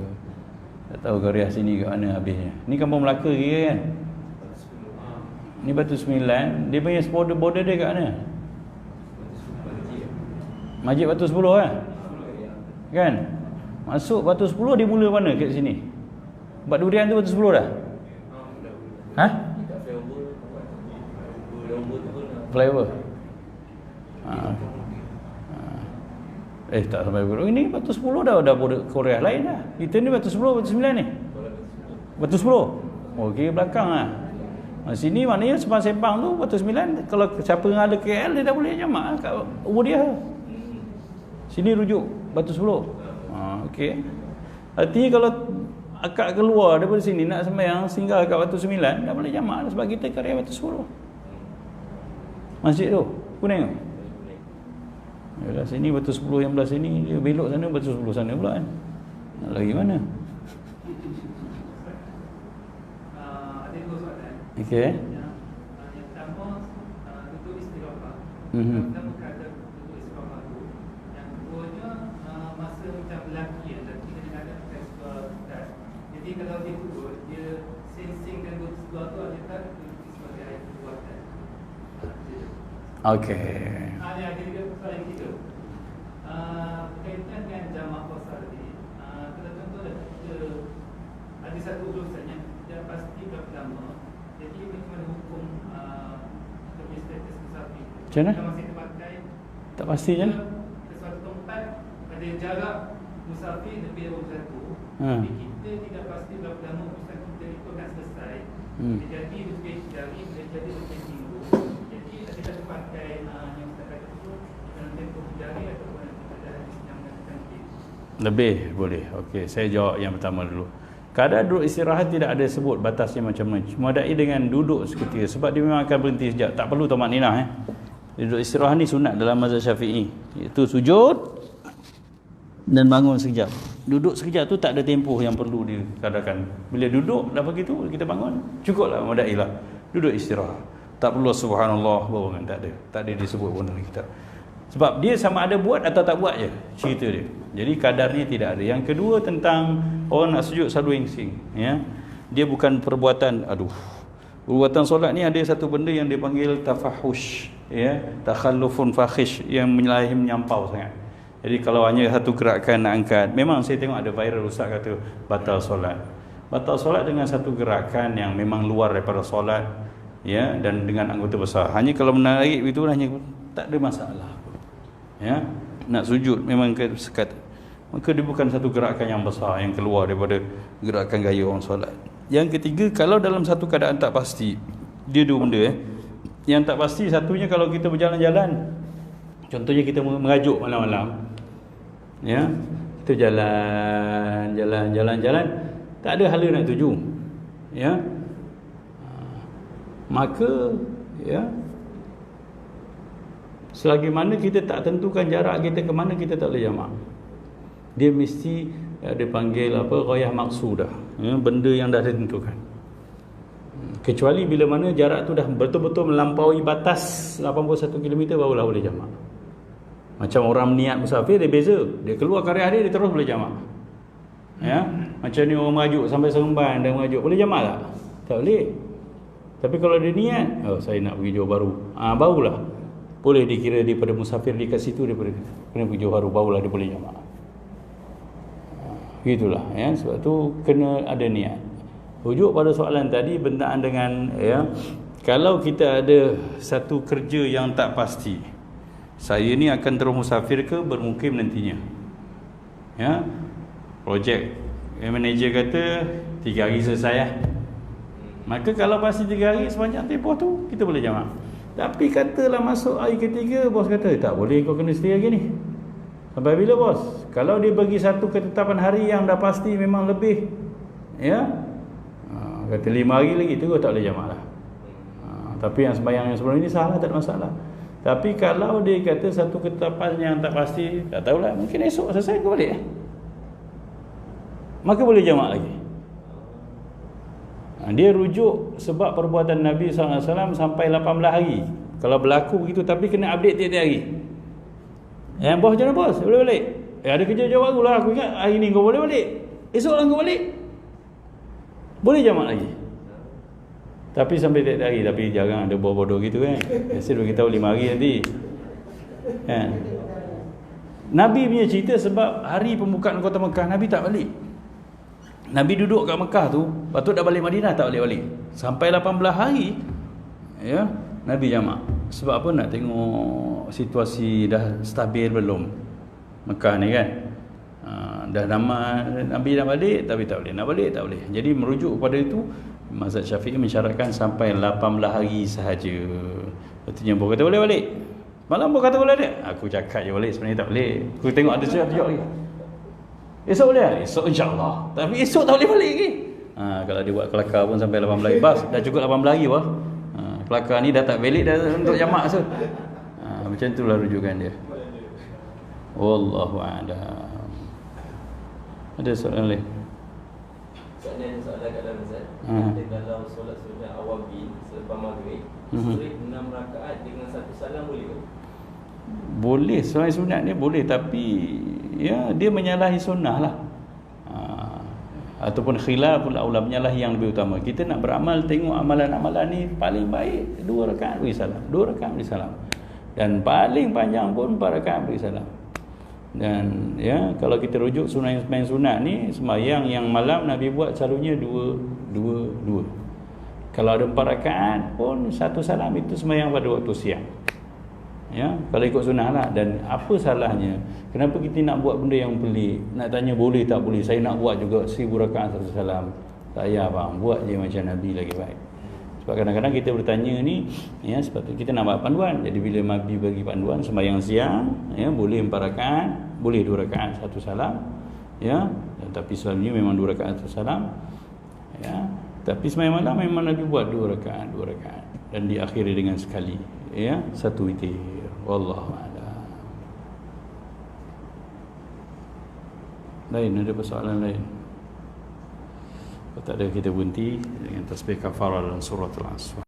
Tak tahu qaryah sini kat mana habisnya. Ni Kampung Melaka kira kan. Ni Batu 9, dia punya border dia kat mana? Masjid Batu 10 kan? Kan? Masuk Batu 10 dia mula mana kat sini? Bak Durian tu Batu 10 dah? Ha? Flyover. Tak sampai berapa. Ini Batu 10 dah Korea lain dah. Kita ni Batu 10, Batu 9 ni. Batu 10. Okey, belakang lah. Sini maknanya sempang-sempang tu Batu 9. Kalau siapa yang ada KL dia dah boleh jamak kat umur dia. Sini rujuk Batu 10. Okey. Artinya kalau akak keluar daripada sini nak sembahyang singgah kat Batu 9 dah boleh jamak sebab kita karya Batu 10. Masjid tu, kuning tu. Yalah, sini Batu 10 yang belah sini, dia belok sana Batu 10 sana pula kan. Nak lagi mana? Ada dua soalan. Okey. Yang pertama duduk istirafah. Pertama kata duduk istirafah tu. Yang keduanya masa macam lelaki kena ada seksual tak. Jadi kalau dia duduk, dia sensingkan duduk sebelah tu ada tak sebagai air perbuatan. Okey. Ada juga soalan ketiga. Berkaitan dengan jamak puasa tadi. Kalau contoh ada satu urusan yang tidak pasti berapa lama. Jadi bagaimana hukum punya status musafir? Macam mana? Kita masih terpakai Tak pasti je. ke suatu tempat ada jarak musafir lebih dari satu. Tapi kita tidak pasti berapa lama urusan kita itu akan selesai. Jadi lebih dari boleh jadi lebih minggu. Jadi kita terpakai yang kita kata itu dalam tempoh jari ataupun ada hadis yang mengatakan Lebih boleh. Okey, saya jawab yang pertama dulu. Kadar duduk istirahat tidak ada sebut batasnya macam mana. Cuma dai dengan duduk seketika sebab dia memang akan berhenti sekejap. Tak perlu tamak ninah Duduk istirahat ni sunat dalam mazhab Syafi'i, iaitu sujud dan bangun sekejap. Duduk sekejap tu tak ada tempoh yang perlu dikadakan. Bila duduk dah begitu kita bangun, cukuplah madailah. Duduk istirahat. Tak perlu subhanallah bangun, tak ada disebut pun dalam kitab. Sebab dia sama ada buat atau tak buat je cerita dia. Jadi kadarnya tidak ada. Yang kedua tentang orang nak sujud selalu insing, ya. Dia bukan perbuatan perbuatan solat ni ada satu benda yang dipanggil tafahush, ya, takhallufun fakhish, yang menyalahi menyampau sangat. Jadi kalau hanya satu gerakan nak angkat, memang saya tengok ada viral ustaz kata batal solat. Batal solat dengan satu gerakan yang memang luar daripada solat, ya, dan dengan anggota besar. Hanya kalau menarik itu hanya tak ada masalah. Ya, nak sujud memang sekat. Maka dia bukan satu gerakan yang besar yang keluar daripada gerakan gaya orang solat. Yang ketiga, kalau dalam satu keadaan tak pasti, dia dua benda Yang tak pasti, satunya kalau kita berjalan-jalan, contohnya kita mengajuk malam-malam, ya, kita jalan, tak ada hala nak tuju, ya, maka, ya, selagi mana kita tak tentukan jarak kita ke mana, kita tak boleh jamak. Dia mesti dipanggil ghayah maqsudah, ya, benda yang dah ditentukan. Kecuali bila mana jarak tu dah betul-betul melampaui batas 81 km, barulah boleh jamak. Macam orang niat musafir, dia beza. Dia keluar karya dia terus boleh jamak, ya. Macam ni orang mengajuk sampai Seremban dan mengajuk, boleh jamak tak? Tak boleh. Tapi kalau dia niat, saya nak pergi Johor Bahru, barulah boleh dikira daripada musafir di kat situ, daripada kena pergi Johor Bahru, barulah dia boleh jamak. Gitulah, ya. Sebab tu kena ada niat. Rujuk pada soalan tadi berkenaan dengan, ya, kalau kita ada satu kerja yang tak pasti, saya ni akan terus musafir ke bermukim nantinya, ya, projek manager kata 3 hari selesai, maka kalau pasti 3 hari sepanjang tempoh tu kita boleh jamak. Tapi katalah masuk hari ketiga, bos kata tak boleh, kau kena stay lagi ni. Sampai bila bos? Kalau dia bagi satu ketetapan hari yang dah pasti memang lebih, ya, kata 5 hari lagi, tu tak boleh jamak lah. Tapi yang sembahyang yang sebelum ini salah, tak ada masalah. Tapi kalau dia kata satu ketetapan yang tak pasti, tak tahulah, mungkin esok selesai kau balik, maka boleh jamak lagi. Dia rujuk sebab perbuatan Nabi SAW sampai 18 hari. Kalau berlaku begitu, tapi kena update tiap-tiap hari. Bos macam mana bos? Boleh balik? Ada kerja jauh baru lah, aku ingat hari ni kau boleh balik, esok lah kau balik, boleh jamak lagi. Tapi sampai tiap hari. Tapi jangan ada bodoh-bodoh gitu kan. Biasa dia beritahu 5 hari nanti, kan. Nabi punya cerita sebab hari pembukaan kota Mekah, Nabi tak balik. Nabi duduk kat Mekah tu, patut dah balik Madinah, tak balik. Sampai 18 hari, ya, Nabi jamak. Sebab apa? Nak tengok situasi dah stabil belum Mekah ni kan. Dah nama Nabi dah balik, tapi tak boleh. Nak balik tak boleh. Jadi merujuk kepada itu, mazhab Syafi'i mensyaratkan sampai 18 hari sahaja. Betulnya Abu kata boleh balik. Malam Abu kata boleh balik. Aku cakap je balik, sebenarnya tak boleh. Aku tengok ada sejak lagi. Esok boleh? Esok insya-Allah. Tapi esok tak boleh balik lagi. Kalau dia buat kelakar pun sampai 18 hari. Bas, dah cukup 18 hari bah. Kelakar ni dah tak balik dah untuk jamak so. Macam itulah rujukan dia. Wallahu a'lam. Ada soalan lain? Soalan kadang Ustaz, kita dalam solat sunat awabin selepas maghrib, straight 6 rakaat dengan satu salam boleh ke? Boleh, solat sunat ni boleh, tapi ya dia menyalahi sunnah lah. Ataupun khilaful aula, menyalahi yang lebih utama. Kita nak beramal, tengok amalan-amalan ni paling baik 2 rakaat beri salam, 2 rakaat beri salam, dan paling panjang pun 4 rakaat beri salam. Dan ya, kalau kita rujuk sunat-sunat sunat ni, sembahyang yang malam Nabi buat selalunya 2. Kalau ada 4 rakaat pun 1 salam, itu sembahyang pada waktu siang. Ya, kalau ikut sunnah lah. Dan apa salahnya? Kenapa kita nak buat benda yang pelik? Nak tanya boleh tak boleh? Saya nak buat juga 1000 rakaat 1 salam. Tak payah bang, buat je macam Nabi lagi baik. Sebab kadang-kadang kita bertanya ni, ya, sebab tu kita nak buat panduan. Jadi bila Nabi bagi panduan sembahyang siang, ya, boleh 4 rakaat, boleh 2 rakaat 1 salam, ya. Tapi selalunya memang 2 rakaat 1 salam, ya. Tapi sembahyang malam memang Nabi buat 2 rakaat dan diakhiri dengan sekali. ya, satu witir. Wallahu a'lam. Lain, ada persoalan lain? Kalau tak ada, kita berhenti dengan tasbih kafarah dalam surah Al-Asr.